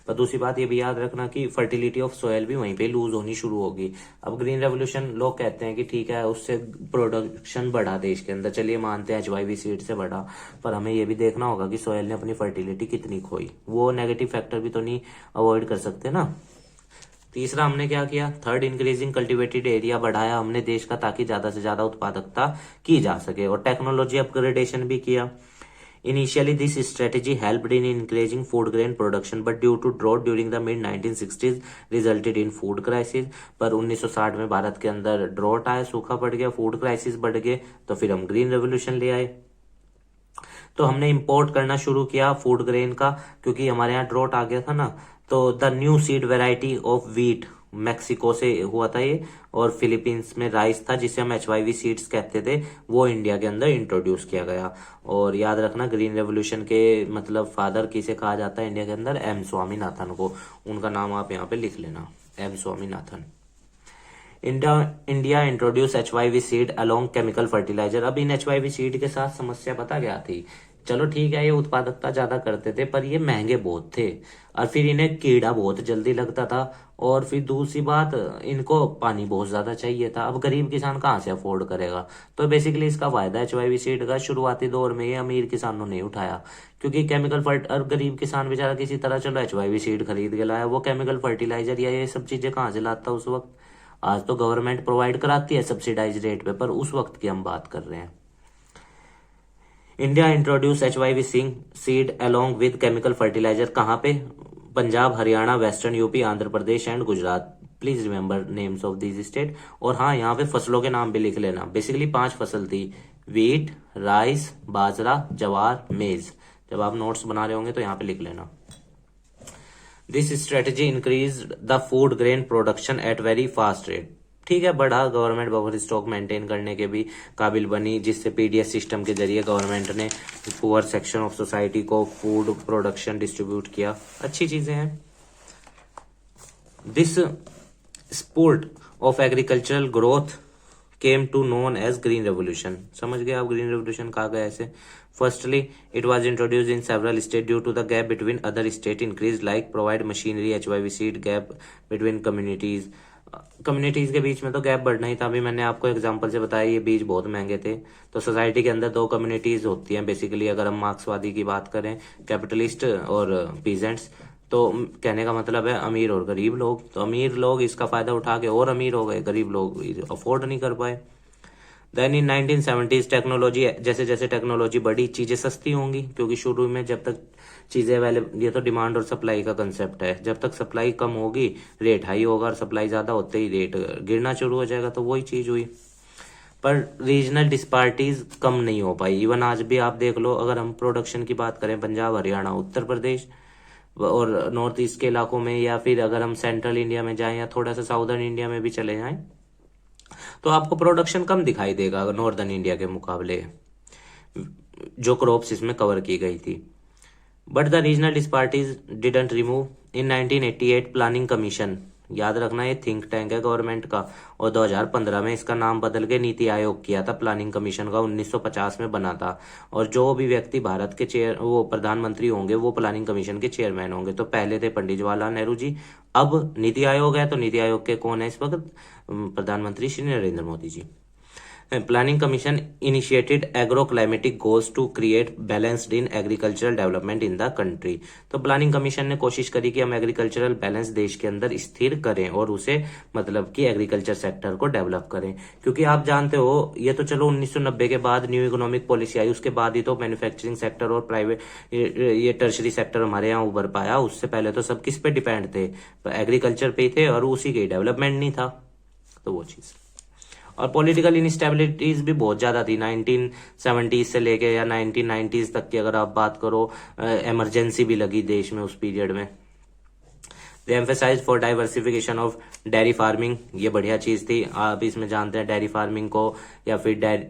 S1: पर दूसरी बात ये भी याद रखना कि फर्टिलिटी ऑफ सोयल भी वहीं पे लूज होनी शुरू होगी। अब ग्रीन रेवोल्यूशन लोग कहते हैं कि ठीक है उससे प्रोडक्शन बढ़ा देश के अंदर, चलिए मानते हैं HYV सीड से बढ़ा, पर हमें ये भी देखना होगा कि सोयल ने अपनी फर्टिलिटी कितनी खोई, वो नेगेटिव फैक्टर भी तो नहीं अवॉइड कर सकते ना। तीसरा हमने क्या किया, थर्ड, इंक्रीजिंग कल्टिवेटेड एरिया बढ़ाया हमने देश का ताकि ज्यादा से ज्यादा उत्पादकता की जा सके, और टेक्नोलॉजी अपग्रेडेशन भी किया। Initially this strategy helped in increasing food grain production but due to drought during the mid 1960s resulted in food crisis. पर 1960 में भारत के अंदर ड्रॉट आया, सूखा पड़ गया, फूड क्राइसिस बढ़ गए, तो फिर हम ग्रीन रेवोल्यूशन ले आए। तो हमने इंपोर्ट करना शुरू किया फूड ग्रेन का, क्योंकि हमारे यहाँ ड्रॉट आ गया था ना। तो the new seed variety of wheat Mexico से हुआ था ये, और फिलीपींस में राइस था जिसे हम HYV सीड्स कहते थे, वो इंडिया के अंदर इंट्रोड्यूस किया गया। और याद रखना ग्रीन रेवोल्यूशन के मतलब फादर किसे कहा जाता है इंडिया के अंदर, M स्वामीनाथन को, उनका नाम आप यहाँ पे लिख लेना, M Swaminathan. India introduce HYV seed along chemical fertiliser. अब इन HYV सीड के साथ समस्या पता क्या थी? चलो ठीक है ये उत्पादकता ज्यादा करते थे पर ये महंगे बहुत थे, और फिर इन्हें कीड़ा बहुत जल्दी लगता था, और फिर दूसरी बात इनको पानी बहुत ज्यादा चाहिए था। अब गरीब किसान कहाँ से अफोर्ड करेगा? तो बेसिकली इसका फायदा HYV सीड का शुरुआती दौर में ये अमीर किसानों ने उठाया, क्योंकि केमिकल फर्ट और गरीब किसान बेचारा किसी तरह चलो HYV सीड खरीद के लाया, वो केमिकल फर्टिलाइजर या ये सब चीजें कहाँ से लाता उस वक्त? आज तो गवर्नमेंट प्रोवाइड कराती है सब्सिडाइज रेट पे, पर उस वक्त की हम बात कर रहे हैं। India introduce HYV seed along with chemical fertiliser कहाँ पे? Punjab, Haryana, western UP, Andhra Pradesh and Gujarat. Please remember names of these state. और हाँ यहाँ पे फसलों के नाम भी लिख लेना। बेसिकली 5 फसल थी, वीट, राइस, बाजरा, जवार, मेज। जब आप नोट्स बना रहे होंगे तो यहाँ पे लिख लेना। This strategy increase the food grain production at very fast rate. ठीक है, बढ़ा, गवर्नमेंट बफर स्टॉक मेंटेन करने के भी काबिल बनी, जिससे PDS सिस्टम के जरिए गवर्नमेंट ने पुअर सेक्शन ऑफ सोसाइटी को फूड प्रोडक्शन डिस्ट्रीब्यूट किया। अच्छी चीजें हैं। This spurt of agricultural growth came to known as green revolution. समझ गए आप ग्रीन रेवोल्यूशन कहा गया ऐसे? Firstly it was introduced in several state due to the gap between other state increase like provide machinery HYV seed gap between communities. Communities के बीच में तो गैप बढ़ना ही था। अभी मैंने आपको एग्जांपल से बताया ये बीज बहुत महंगे थे। तो सोसाइटी के अंदर दो कम्युनिटीज होती हैं बेसिकली, अगर हम मार्क्सवादी की बात करें, कैपिटलिस्ट और पीजेंट्स। तो कहने का मतलब है अमीर और गरीब लोग। तो अमीर लोग इसका फायदा उठा के और अमीर हो गए, गरीब लोग अफोर्ड नहीं कर पाए। देन इन 1970s टेक्नोलॉजी, जैसे जैसे टेक्नोलॉजी बढ़ी चीजें सस्ती होंगी, क्योंकि शुरू में जब तक चीजें अवेलेबल, ये तो डिमांड और सप्लाई का कंसेप्ट है, जब तक सप्लाई कम होगी रेट हाई होगा, और सप्लाई ज्यादा होते ही रेट गिरना शुरू हो जाएगा। तो वही चीज हुई। पर रीजनल डिस्पारिटीज कम नहीं हो पाई। इवन आज भी आप देख लो, अगर हम प्रोडक्शन की बात करें, पंजाब, हरियाणा, उत्तर प्रदेश और नॉर्थ ईस्ट के इलाकों में, या फिर अगर हम सेंट्रल इंडिया में जाएं या थोड़ा सा साउदर्न इंडिया में भी चले जाएं, तो आपको प्रोडक्शन कम दिखाई देगा नॉर्दर्न इंडिया के मुकाबले, जो क्रॉप्स इसमें कवर की गई थी। But the regional disparities didn't remove. In 1988 planning commission, याद रखना ये थिंक टैंक है गवर्नमेंट का, और 2015 में इसका नाम बदल के नीति आयोग किया था। प्लानिंग कमीशन का 1950 में बना था। और जो भी व्यक्ति भारत के वो प्रधानमंत्री होंगे वो प्लानिंग कमीशन के चेयरमैन होंगे। तो पहले थे पंडित जवाहरलाल नेहरू जी, अब नीति आयोग है। तो नीति आयोग के कौन है इस वक्त? प्रधानमंत्री Shri Narendra Modi ji. Planning commission initiated agro climatic goals to create balanced in agricultural development in the country. तो प्लानिंग कमीशन ने कोशिश करी कि हम एग्रीकल्चरल बैलेंस देश के अंदर स्थिर करें और उसे मतलब कि एग्रीकल्चर सेक्टर को डेवलप करें। क्योंकि आप जानते हो, ये तो चलो 1990 के बाद न्यू इकोनॉमिक पॉलिसी आई, उसके बाद ही तो मैन्युफैक्चरिंग सेक्टर और प्राइवेट ये टर्शरी सेक्टर हमारे यहाँ उभर पाया। उससे पहले तो सब किस पे डिपेंड थे? एग्रीकल्चर पे ही थे, और उसी के डेवलपमेंट नहीं था। तो वो चीज़। और पॉलिटिकल इनस्टेबिलिटीज भी बहुत ज्यादा थी 1970s से लेके या 1990s तक की अगर आप बात करो। इमरजेंसी भी लगी देश में उस पीरियड में। They emphasise for diversification of dairy farming, ये बढ़िया चीज थी। आप इसमें जानते हैं डेयरी फार्मिंग को, या फिर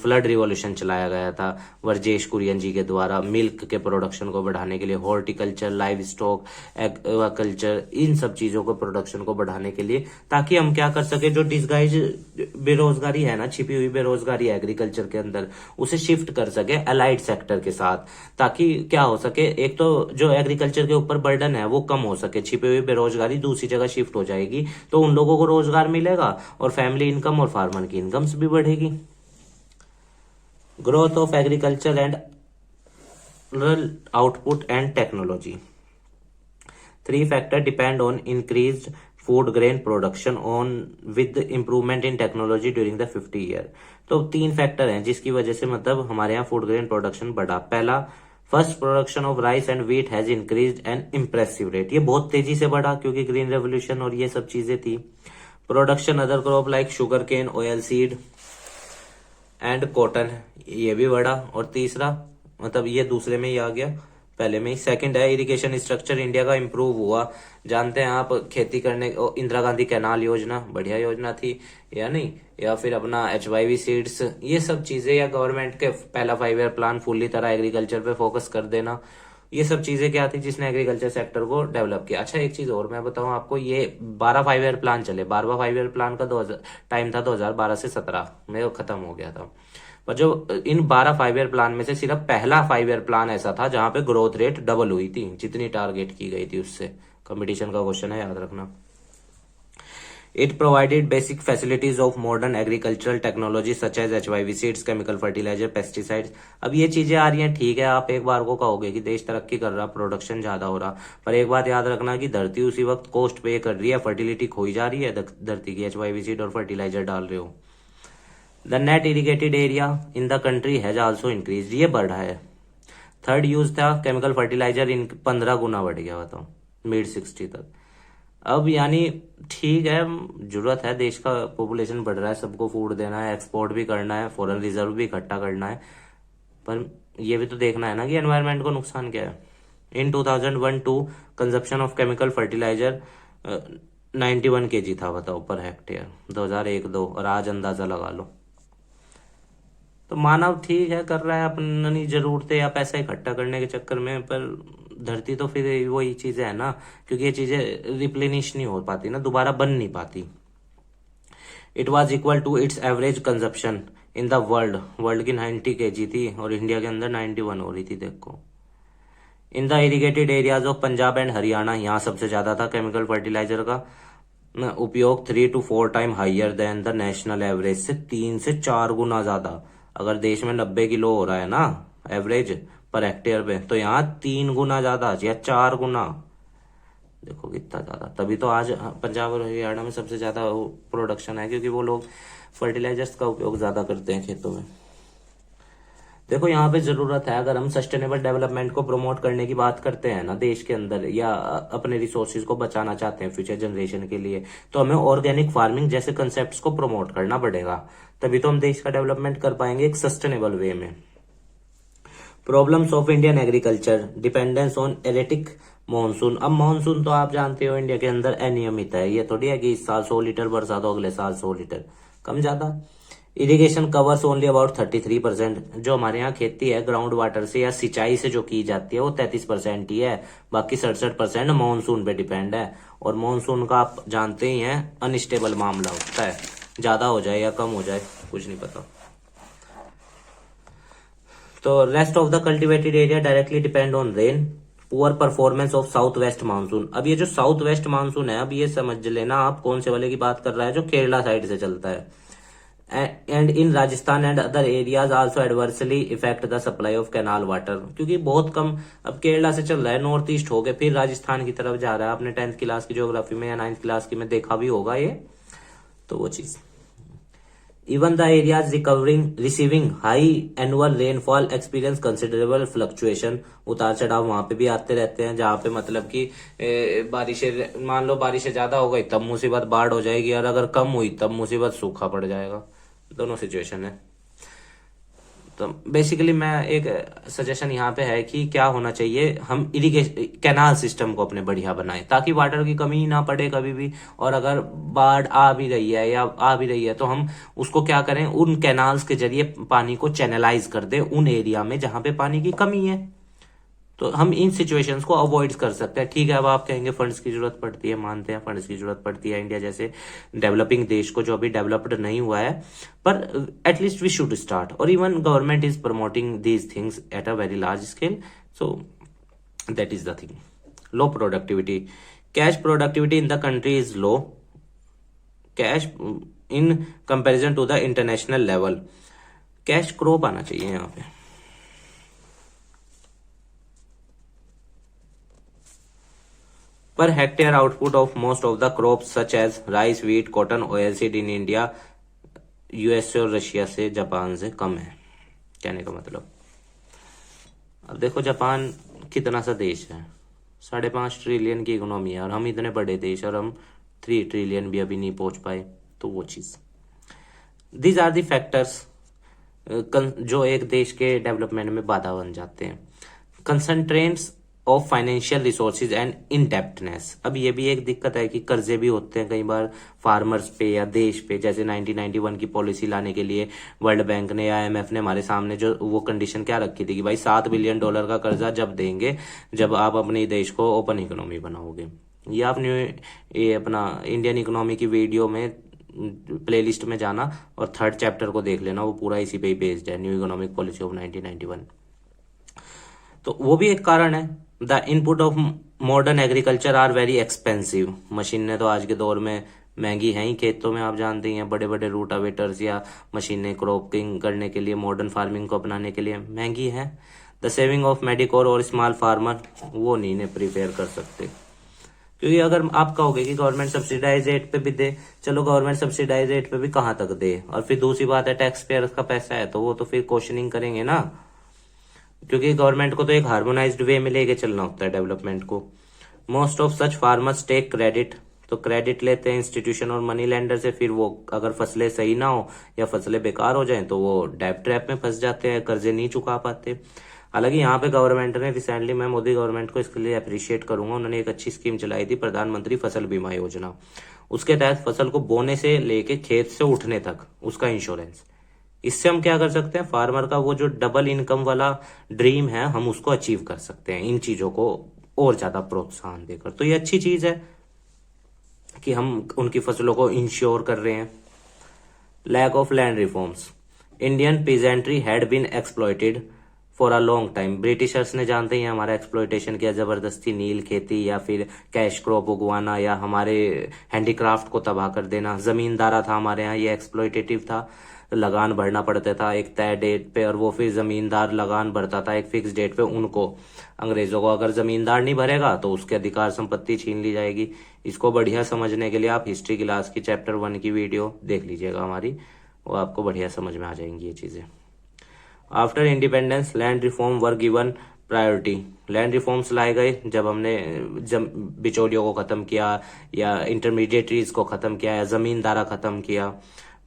S1: फ्लड रिवॉल्यूशन चलाया गया था वर्जेश कुरियन जी के द्वारा, मिल्क के प्रोडक्शन को बढ़ाने के लिए, हॉर्टिकल्चर, लाइव स्टॉक, एक्वाकल्चर, इन सब चीजों को प्रोडक्शन को बढ़ाने के लिए, ताकि हम क्या कर सके, जो डिसगाइज बेरोजगारी है ना, छिपी हुई बेरोजगारी एग्रीकल्चर के अंदर, उसे शिफ्ट कर सके अलाइड सेक्टर के साथ, ताकि क्या हो सके, एक तो जो एग्रीकल्चर के ऊपर बर्डन है वो कम हो सके, छिपी हुई बेरोजगारी दूसरी जगह शिफ्ट हो जाएगी, तो उन लोगों को रोजगार मिलेगा और फैमिली इनकम और फार्मर की इनकम्स भी बढ़ेगी। Growth of agriculture and output and technology. 3 factors depend on increased food grain production on with improvement in technology during the 50 year। तो 3 फैक्टर हैं जिसकी वजह से मतलब हमारे यहाँ फूड ग्रेन प्रोडक्शन बढ़ा। पहला, first production of rice and wheat has increased N impressive rate. ये बहुत तेजी से बढ़ा क्योंकि ग्रीन रेवोल्यूशन और ये सब चीजें थी। Production other crop like sugar cane, oil seed and cotton, ये भी बढ़ा। और तीसरा, मतलब ये दूसरे में ही आ गया, पहले में ही। सेकंड है, इरिगेशन स्ट्रक्चर इंडिया का इंप्रूव हुआ। जानते हैं आप, खेती करने, इंदिरा गांधी कैनाल योजना बढ़िया योजना थी या नहीं, या फिर अपना HYV सीड्स, ये सब चीजें, या गवर्नमेंट के पहला 5 ईयर प्लान फुल्ली तरह एग्रीकल्चर पे फोकस कर देना, ये सब चीजें क्या थी जिसने एग्रीकल्चर सेक्टर को डेवलप किया। अच्छा, एक चीज और मैं बताऊं आपको, ये 12 5 ईयर प्लान चले। 12वां 5 ईयर प्लान का टाइम था 2012 से 17 में, वो खत्म हो गया था। पर जो इन 12 5 ईयर प्लान में से सिर्फ पहला 5 ईयर प्लान ऐसा था जहां पे ग्रोथ रेट डबल हुई थी जितनी टारगेट की गई थी उससे। कंपटीशन का क्वेश्चन है, याद रखना। It provided basic facilities of modern agricultural technology such as HYV seeds, chemical fertiliser, pesticides. अब ये चीजें आ रही हैं, ठीक है, आप एक बार को कहोगे कि देश तरक्की कर रहा, प्रोडक्शन ज्यादा हो रहा, पर एक बात याद रखना कि धरती उसी वक्त कॉस्ट पे कर रही है, फर्टिलिटी खोई जा रही है धरती की, HYV सीड और फर्टिलाइजर डाल रहे हो। The net irrigated area in the country has also increase, ये बढ़ा है। थर्ड यूज था केमिकल फर्टिलाइजर, इन 15 गुना बढ़ गया, बताओ, मिड 60 तक। अब यानी ठीक है, जरूरत है, देश का पॉपुलेशन बढ़ रहा है, सबको फूड देना है, एक्सपोर्ट भी करना है, फॉरेन रिजर्व भी इकट्ठा करना है, पर ये भी तो देखना है ना कि एनवायरनमेंट को नुकसान क्या है। In 2001-2 consumption of chemical fertiliser 91 kg था, बताओ, पर हेक्टेयर। 2001-2 और आज अंदाजा लगा लो। तो मानव ठीक है, कर रहा है अपनी जरूरतें या पैसा इकट्ठा करने के चक्कर में, पर धरती तो फिर वही चीजें है ना, क्योंकि ये चीजें रिप्लेनिश नहीं हो पाती ना, दोबारा बन नहीं पाती। It was equal to its average consumption in the world की 90 kg थी और इंडिया के अंदर 91 हो रही थी, देखो। In the irrigated areas of Punjab and Haryana, यहाँ सबसे ज्यादा था केमिकल फर्टिलाइजर का, उपयोग 3 to 4 time higher than the national average, से 3 से 4 गुना ज्यादा। अगर देश में 90 किलो हो रहा है ना एवरेज पर हेक्टेयर पे, तो यहाँ 3 गुना ज्यादा या 4 गुना। देखो कितना ज्यादा। तभी तो आज पंजाब और हरियाणा में सबसे ज्यादा प्रोडक्शन है, क्योंकि वो लोग फर्टिलाइजर्स का उपयोग ज्यादा करते हैं खेतों में। देखो यहाँ पे जरूरत है, अगर हम सस्टेनेबल डेवलपमेंट को प्रमोट करने की बात करते हैं ना देश के अंदर, या अपने रिसोर्सेज को बचाना चाहते हैं फ्यूचर जनरेशन के लिए, तो हमें ऑर्गेनिक फार्मिंग जैसे कंसेप्ट्स को प्रमोट करना पड़ेगा। तभी तो हम देश का डेवलपमेंट कर पाएंगे एक सस्टेनेबल वे में। Problems of Indian agriculture, dependence on erratic monsoon. अब मानसून तो आप जानते हो इंडिया के अंदर अनियमित है, ये थोड़ी है कि इस साल 100 लीटर बरसा तो अगले साल 100 लीटर, कम ज्यादा। Irrigation covers only about 33%। जो हमारे यहाँ खेती है ग्राउंड वाटर से या सिंचाई से जो की जाती है वो 33% ही है, बाकी 67% मानसून पे डिपेंड है। और मानसून का आप जानते ही हैं अनस्टेबल मामला होता है, ज्यादा हो जाए या कम हो जाए कुछ नहीं पता। तो rest of the cultivated area directly depend on rain. Poor performance of south west monsoon. अब ये जो साउथ वेस्ट मानसून है, अब ये समझ लेना आप कौन से वाले की बात कर रहा है, जो केरला साइड से चलता है। And in Rajasthan and other areas also adversely effect the supply of canal water, क्योंकि बहुत कम अब केरला से चल रहा है, नॉर्थ ईस्ट हो गए, फिर राजस्थान की तरफ जा रहा है। आपने 10th क्लास की ज्योग्राफी में या 9th क्लास की में देखा भी होगा ये, तो वो चीज। Even the areas receiving high annual rainfall experience considerable fluctuation. उतार चढ़ाव वहां पे भी आते रहते हैं, जहां पे मतलब कि बारिशें, मान लो बारिशें ज्यादा हो गई तब मुसीबत बाढ़ हो जाएगी, और अगर कम हुई तब मुसीबत सूखा पड़ जाएगा। दोनों सिचुएशन है। तो बेसिकली मैं एक सजेशन यहाँ पे है कि क्या होना चाहिए, हम इरिगेशन कैनाल सिस्टम को अपने बढ़िया बनाएं, ताकि वाटर की कमी ना पड़े कभी भी। और अगर बाढ़ आ भी रही है या आ भी रही है, तो हम उसको क्या करें, उन कैनाल्स के जरिए पानी को चैनलाइज कर दें उन एरिया में जहां पे पानी की कमी है। तो हम इन सिचुएशंस को अवॉइड कर सकते हैं। ठीक है, अब आप कहेंगे फंड्स की जरूरत पड़ती है, मानते हैं फंड्स की जरूरत पड़ती है इंडिया जैसे डेवलपिंग देश को, जो अभी डेवलप्ड नहीं हुआ है, पर एटलीस्ट वी शुड स्टार्ट। और even government is promoting these things at a very large scale, so that is the thing. Low productivity, cash productivity in the country is low, cash in comparison to the international level. Cash crop आना चाहिए यहाँ पे। Per hectare output of most of the crops such as rice, wheat, cotton, oilseed in India USA और Russia से, Japan से कम है। कहने का मतलब, अब देखो जापान कितना सा देश है, 5.5 ट्रिलियन की इकोनॉमी है, और हम इतने बड़े देश, और हम 3 ट्रिलियन भी अभी नहीं पहुंच पाए। तो वो चीज, दीज आर दी फैक्टर्स जो एक देश के डेवलपमेंट में बाधा बन जाते हैं। Constraints of financial resources and indebtedness. अब ये भी एक दिक्कत है कि कर्जे भी होते हैं कई बार फार्मर्स पे या देश पे। जैसे 1991 की पॉलिसी लाने के लिए वर्ल्ड बैंक ने या IMF ने हमारे सामने जो वो कंडीशन क्या रखी थी कि भाई $7 बिलियन का कर्जा जब देंगे जब आप अपने देश को ओपन इकोनॉमी बनाओगे। ये आपने ये अपना इंडियन इकोनॉमी की वीडियो में प्लेलिस्ट में जाना और 3rd चैप्टर को देख लेना, वो पूरा इसी पे ही बेस्ड है, न्यू इकोनॉमिक पॉलिसी ऑफ 1991। तो वो भी एक कारण है। The input of modern agriculture are very expensive. मशीनें तो आज के दौर में महंगी हैं ही खेतों में, आप जानते ही हैं। बड़े बड़े रूटावेटर्स या मशीनें क्रॉपिंग करने के लिए, मॉडर्न फार्मिंग को अपनाने के लिए महंगी है। द सेविंग ऑफ मेडिकोर और स्मॉल फार्मर, वो नहीं ने प्रिपेयर कर सकते, क्योंकि अगर आप कहोगे कि गवर्नमेंट सब्सिडाइज रेट पे भी दे, चलो गवर्नमेंट सब्सिडाइज रेट पे भी कहाँ तक दे, और फिर दूसरी बात है टैक्स पेयर का पैसा है, तो वो तो फिर क्वेश्चनिंग करेंगे ना, क्योंकि गवर्नमेंट को तो एक हार्मोनाइज्ड वे में लेके चलना होता है डेवलपमेंट को। Most of such farmers take credit, तो क्रेडिट लेते हैं इंस्टीट्यूशन और मनी लेंडर से, फिर वो अगर फसलें सही ना हो या फसलें बेकार हो जाएं तो वो डेब्ट ट्रैप में फंस जाते हैं, कर्जे नहीं चुका पाते। हालांकि यहाँ पे गवर्नमेंट ने रिसेंटली, मैं मोदी गवर्नमेंट को इसके लिए अप्रिशिएट करूंगा, उन्होंने एक अच्छी स्कीम चलाई थी, प्रधानमंत्री फसल बीमा योजना। उसके तहत फसल को बोने से लेके खेत से उठने तक उसका इंश्योरेंस। इससे हम क्या कर सकते हैं, फार्मर का वो जो डबल इनकम वाला ड्रीम है हम उसको अचीव कर सकते हैं इन चीजों को और ज्यादा प्रोत्साहन देकर। तो ये अच्छी चीज है कि हम उनकी फसलों को इंश्योर कर रहे हैं। Lack of land reforms, Indian peasantry had been exploited for a long time. Britishers ने जानते ही हमारा एक्सप्लॉयटेशन किया, जबरदस्ती नील खेती या फिर कैश क्रॉप उगवाना या हमारे हैंडीक्राफ्ट को तबाह कर देना। जमींदारा था हमारे यहाँ, ये एक्सप्लॉयटेटिव था। लगान भरना पड़ता था एक तय डेट पे, और वो फिर जमींदार लगान भरता था एक फिक्स डेट पे उनको, अंग्रेजों को। अगर जमींदार नहीं भरेगा तो उसके अधिकार संपत्ति छीन ली जाएगी। इसको बढ़िया समझने के लिए आप हिस्ट्री क्लास की चैप्टर 1 की वीडियो देख लीजिएगा हमारी, वो आपको बढ़िया समझ में आ जाएंगी ये चीजें। After independence land reform were given priority. Land reforms लाए गए जब हमने बिचौलियों को खत्म किया या इंटरमीडिएटरीज को खत्म किया या जमींदारा खत्म किया।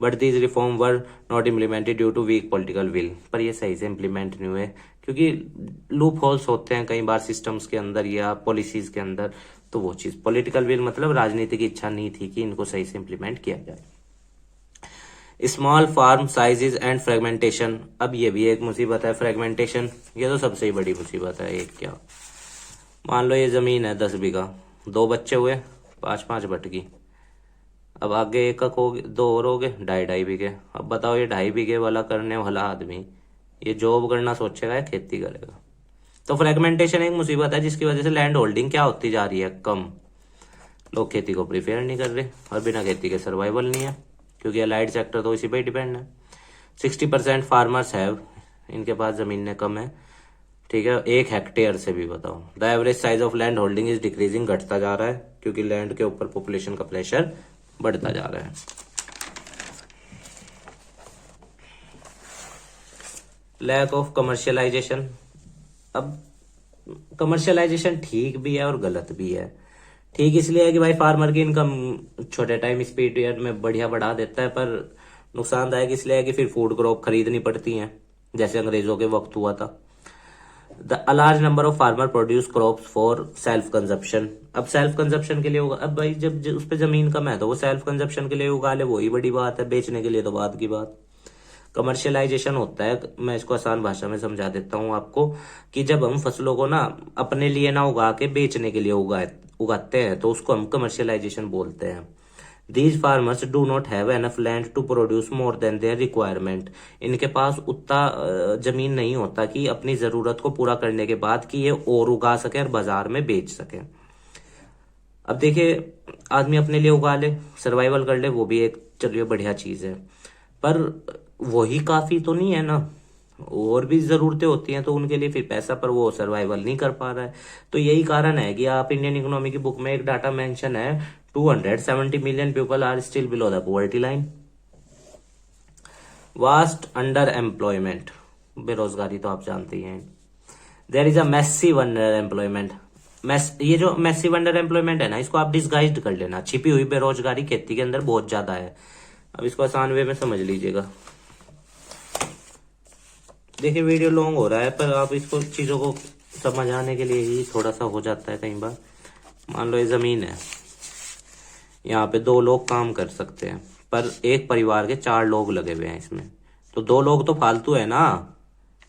S1: But these reform were not implemented due to weak political will. पर ये सही से इम्प्लीमेंट नहीं हुए क्योंकि लूप होल्स होते हैं कई बार सिस्टम्स के अंदर या पॉलिसीज के अंदर। तो वो चीज पॉलिटिकल विल मतलब राजनीतिक इच्छा नहीं थी कि इनको सही से इम्प्लीमेंट किया जाए। Small farm sizes and fragmentation. अब ये भी एक मुसीबत है, फ्रेगमेंटेशन। ये तो सबसे ही बड़ी मुसीबत है। एक क्या, मान लो ये जमीन है 10 बीघा, 2 बच्चे हुए, 5-5 बटकी। अब आगे एक हो, 2 और हो गए, 2.5 बीघे। अब बताओ ये 2.5 बीघे वाला करने वाला आदमी ये जॉब करना सोचेगा या खेती करेगा? तो फ्रेगमेंटेशन एक मुसीबत है जिसकी वजह से लैंड होल्डिंग क्या होती जा रही है, कम। लोग खेती को प्रिफेयर नहीं कर रहे और बिना खेती के सर्वाइवल नहीं है क्योंकि अलाइड सेक्टर तो इसी पे डिपेंड है। 60% फार्मर्स हैव, इनके पास जमीनें कम है, ठीक है, 1 हेक्टेयर से भी। बताओ the average size of land holding is decreasing, घटता जा रहा है क्योंकि लैंड के ऊपर पॉपुलेशन का प्रेशर बढ़ता जा रहा है। Lack of commercialization. अब कमर्शियलाइजेशन ठीक भी है और गलत भी है। ठीक इसलिए है कि भाई फार्मर की इनकम छोटे टाइम पीरियड में बढ़िया बढ़ा देता है, पर नुकसानदायक इसलिए है कि फिर फूड क्रॉप खरीदनी पड़ती हैं जैसे अंग्रेजों के वक्त हुआ था। A large number of farmer produce crops for self consumption। अब सेल्फ कंजप्शन के लिए होगा। अब भाई जब उस पर जमीन कम है तो वो सेल्फ कंजप्शन के लिए उगा ले, वही बड़ी बात है। बेचने के लिए तो बात की बात। कमर्शियलाइजेशन होता है, मैं इसको आसान भाषा में समझा देता हूँ आपको, कि जब हम फसलों को ना अपने लिए ना उगा के बेचने के लिए उगाते हैं तो उसको हम कमर्शियलाइजेशन बोलते हैं। These farmers do not have enough land to produce more than their requirement। इनके पास उतना जमीन नहीं होता कि अपनी जरूरत को पूरा करने के बाद कि ये और उगा सके और बाजार में बेच सके। अब देखिए आदमी अपने लिए उगा ले, सर्वाइवल कर ले, वो भी एक चलिए बढ़िया चीज है, पर वही काफी तो नहीं है ना, और भी जरूरतें होती हैं तो उनके लिए फिर पैसा, पर वो सर्वाइवल नहीं कर पा रहा है। तो यही कारण है कि आप इंडियन इकोनॉमी की बुक में एक डाटा मेंशन है, 270 million people are still below the poverty line। Vast underemployment, बेरोजगारी तो आप जानते ही हैं। There is a massive underemployment. ये जो मैसिव अंडर एम्प्लॉयमेंट है ना, इसको आप डिस्गाइज्ड कर लेना, छिपी हुई बेरोजगारी खेती के अंदर बहुत ज्यादा है। अब इसको आसान वे में समझ लीजिएगा। देखिए वीडियो लॉन्ग हो रहा है पर आप इसको चीजों को समझ आने के लिए ही थोड़ा सा हो जाता है कई बार। मान लो ये जमीन है, यहाँ पे 2 लोग काम कर सकते हैं, पर एक परिवार के 4 लोग लगे हुए हैं इसमें, तो 2 लोग तो फालतू है ना,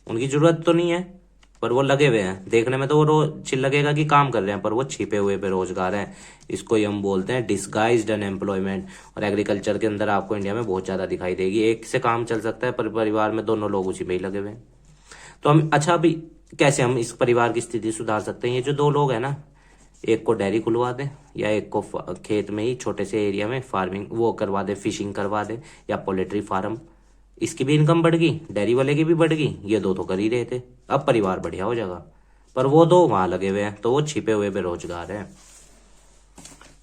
S1: उनकी जरूरत तो नहीं है, पर वो लगे हुए हैं। देखने में तो वो रोज लगेगा कि काम कर रहे हैं, पर वो छिपे हुए बेरोजगार हैं। इसको ही हम बोलते हैं डिस्गाइज्ड अनएम्प्लॉयमेंट। और एग्रीकल्चर के अंदर आपको इंडिया में बहुत ज्यादा दिखाई देगी। एक से काम चल सकता है पर परिवार में दोनों लोग उसी में ही लगे हुए हैं। तो हम अच्छा अभी कैसे हम इस परिवार की स्थिति सुधार सकते हैं? ये जो 2 लोग हैं ना, एक को डेयरी खुलवा दे या एक को खेत में ही छोटे से एरिया में फार्मिंग वो करवा दे, फिशिंग करवा दे या पोल्ट्री फार्म। इसकी भी इनकम बढ़ गई, डेयरी वाले की भी बढ़ गई, ये 2 तो कर ही रहे थे, अब परिवार बढ़िया हो जाएगा। पर वो 2 वहां लगे हुए हैं तो वो छिपे हुए बेरोजगार हैं।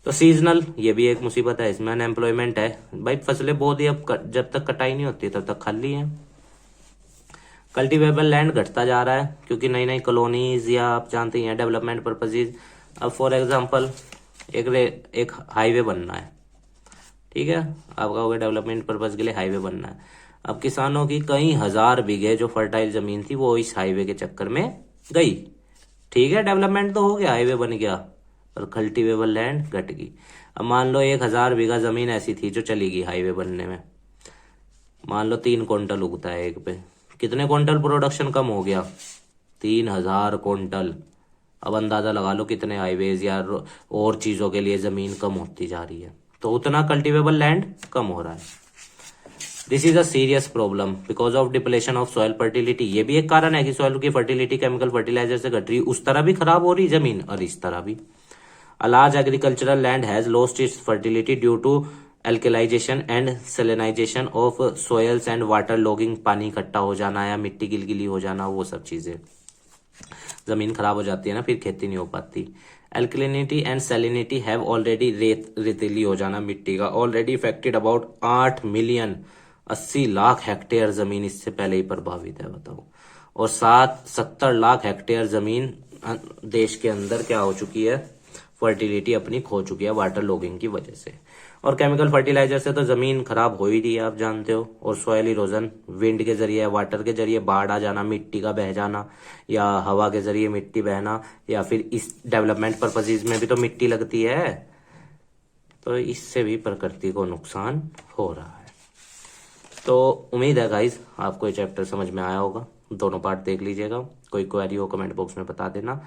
S1: तो सीजनल, ये भी एक मुसीबत है, इसमें अनएम्प्लॉयमेंट है। भाई फसलें बहुत ही अब जब तक कटाई नहीं होती तब तक खाली है। कल्टीवेबल लैंड घटता जा रहा है क्योंकि नई नई कॉलोनीज या आप जानते हैं डेवलपमेंट पर्पजेज। अब फॉर एग्जांपल एक हाईवे बनना है, ठीक है, आपका हो गया डेवलपमेंट पर्पज के लिए हाईवे बनना है। अब किसानों की कई हजार बीघे जो फर्टाइल जमीन थी वो इस हाईवे के चक्कर में गई। ठीक है, डेवलपमेंट तो हो गया, हाईवे बन गया, पर कल्टीवेबल लैंड घट गई। अब मान लो 1000 बीघा जमीन ऐसी थी जो चली गई हाईवे बनने में। मान लो 3 क्विंटल उगता है एक पे, कितने क्विंटल प्रोडक्शन कम हो गया? 3000 क्विंटल। अब अंदाजा लगा लो कितने हाईवेज या और चीजों के लिए जमीन कम होती जा रही है, तो उतना कल्टीवेबल लैंड कम हो रहा है। This is a serious problem because of depletion of soil fertility. ये भी एक कारण है कि सॉइल की फर्टिलिटी केमिकल फर्टिलाइजर से घट रही, उस तरह भी खराब हो रही जमीन और इस तरह भी। A large agricultural land has lost its fertility due to alkalization and salinization of soils and water logging, पानी इकट्ठा हो जाना या मिट्टी गिलगिली हो जाना, वो सब चीजें जमीन खराब हो जाती है ना, फिर खेती नहीं हो पाती। Alkalinity and salinity have already, रेतीली हो जाना मिट्टी का, already affected about 8 million 80 lakh hectare जमीन इससे पहले ही प्रभावित है, बताओ। और 70 लाख हेक्टेयर जमीन देश के अंदर क्या हो चुकी है, फर्टिलिटी अपनी खो चुकी है वाटर लॉगिंग की वजह से। और केमिकल फर्टिलाइजर से तो जमीन खराब हो ही रही है, आप जानते हो। और सॉइल इरोजन विंड के जरिए, वाटर के जरिए बाढ़ आ जाना, मिट्टी का बह जाना, या हवा के जरिए मिट्टी बहना, या फिर इस डेवलपमेंट पर्पसेज में भी तो मिट्टी लगती है, तो इससे भी प्रकृति को नुकसान हो रहा है। तो उम्मीद है गाइज आपको ये चैप्टर समझ में आया होगा, दोनों पार्ट देख लीजिएगा। कोई क्वेरी हो कमेंट बॉक्स में बता देना।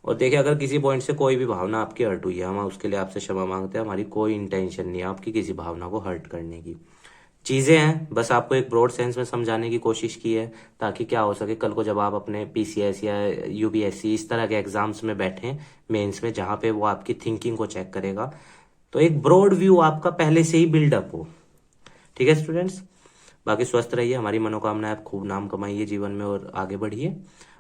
S1: और देखिए, अगर किसी पॉइंट से कोई भी भावना आपकी हर्ट हुई है, हम उसके लिए आपसे क्षमा मांगते हैं। हमारी कोई इंटेंशन नहीं है आपकी किसी भावना को हर्ट करने की। चीजें हैं, बस आपको एक ब्रॉड सेंस में समझाने की कोशिश की है, ताकि क्या हो सके कल को जब आप अपने पीसीएस या यूपीएससी इस तरह के एग्जाम्स में बैठें, मेंस में, जहां पे वो आपकी थिंकिंग को चेक करेगा, तो एक ब्रॉड व्यू आपका पहले से ही बिल्डअप हो। ठीक है स्टूडेंट्स, बाकी स्वस्थ रहिए, हमारी मनोकामना है, खूब नाम कमाइए जीवन में और आगे बढ़िए,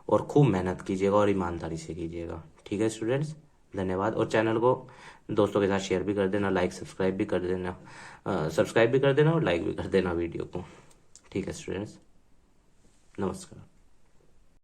S1: और खूब मेहनत कीजिएगा और ईमानदारी से कीजिएगा। ठीक है स्टूडेंट्स, धन्यवाद। और चैनल को दोस्तों के साथ शेयर भी कर देना, सब्सक्राइब भी कर देना और लाइक भी कर देना वीडियो को। ठीक है स्टूडेंट्स, नमस्कार।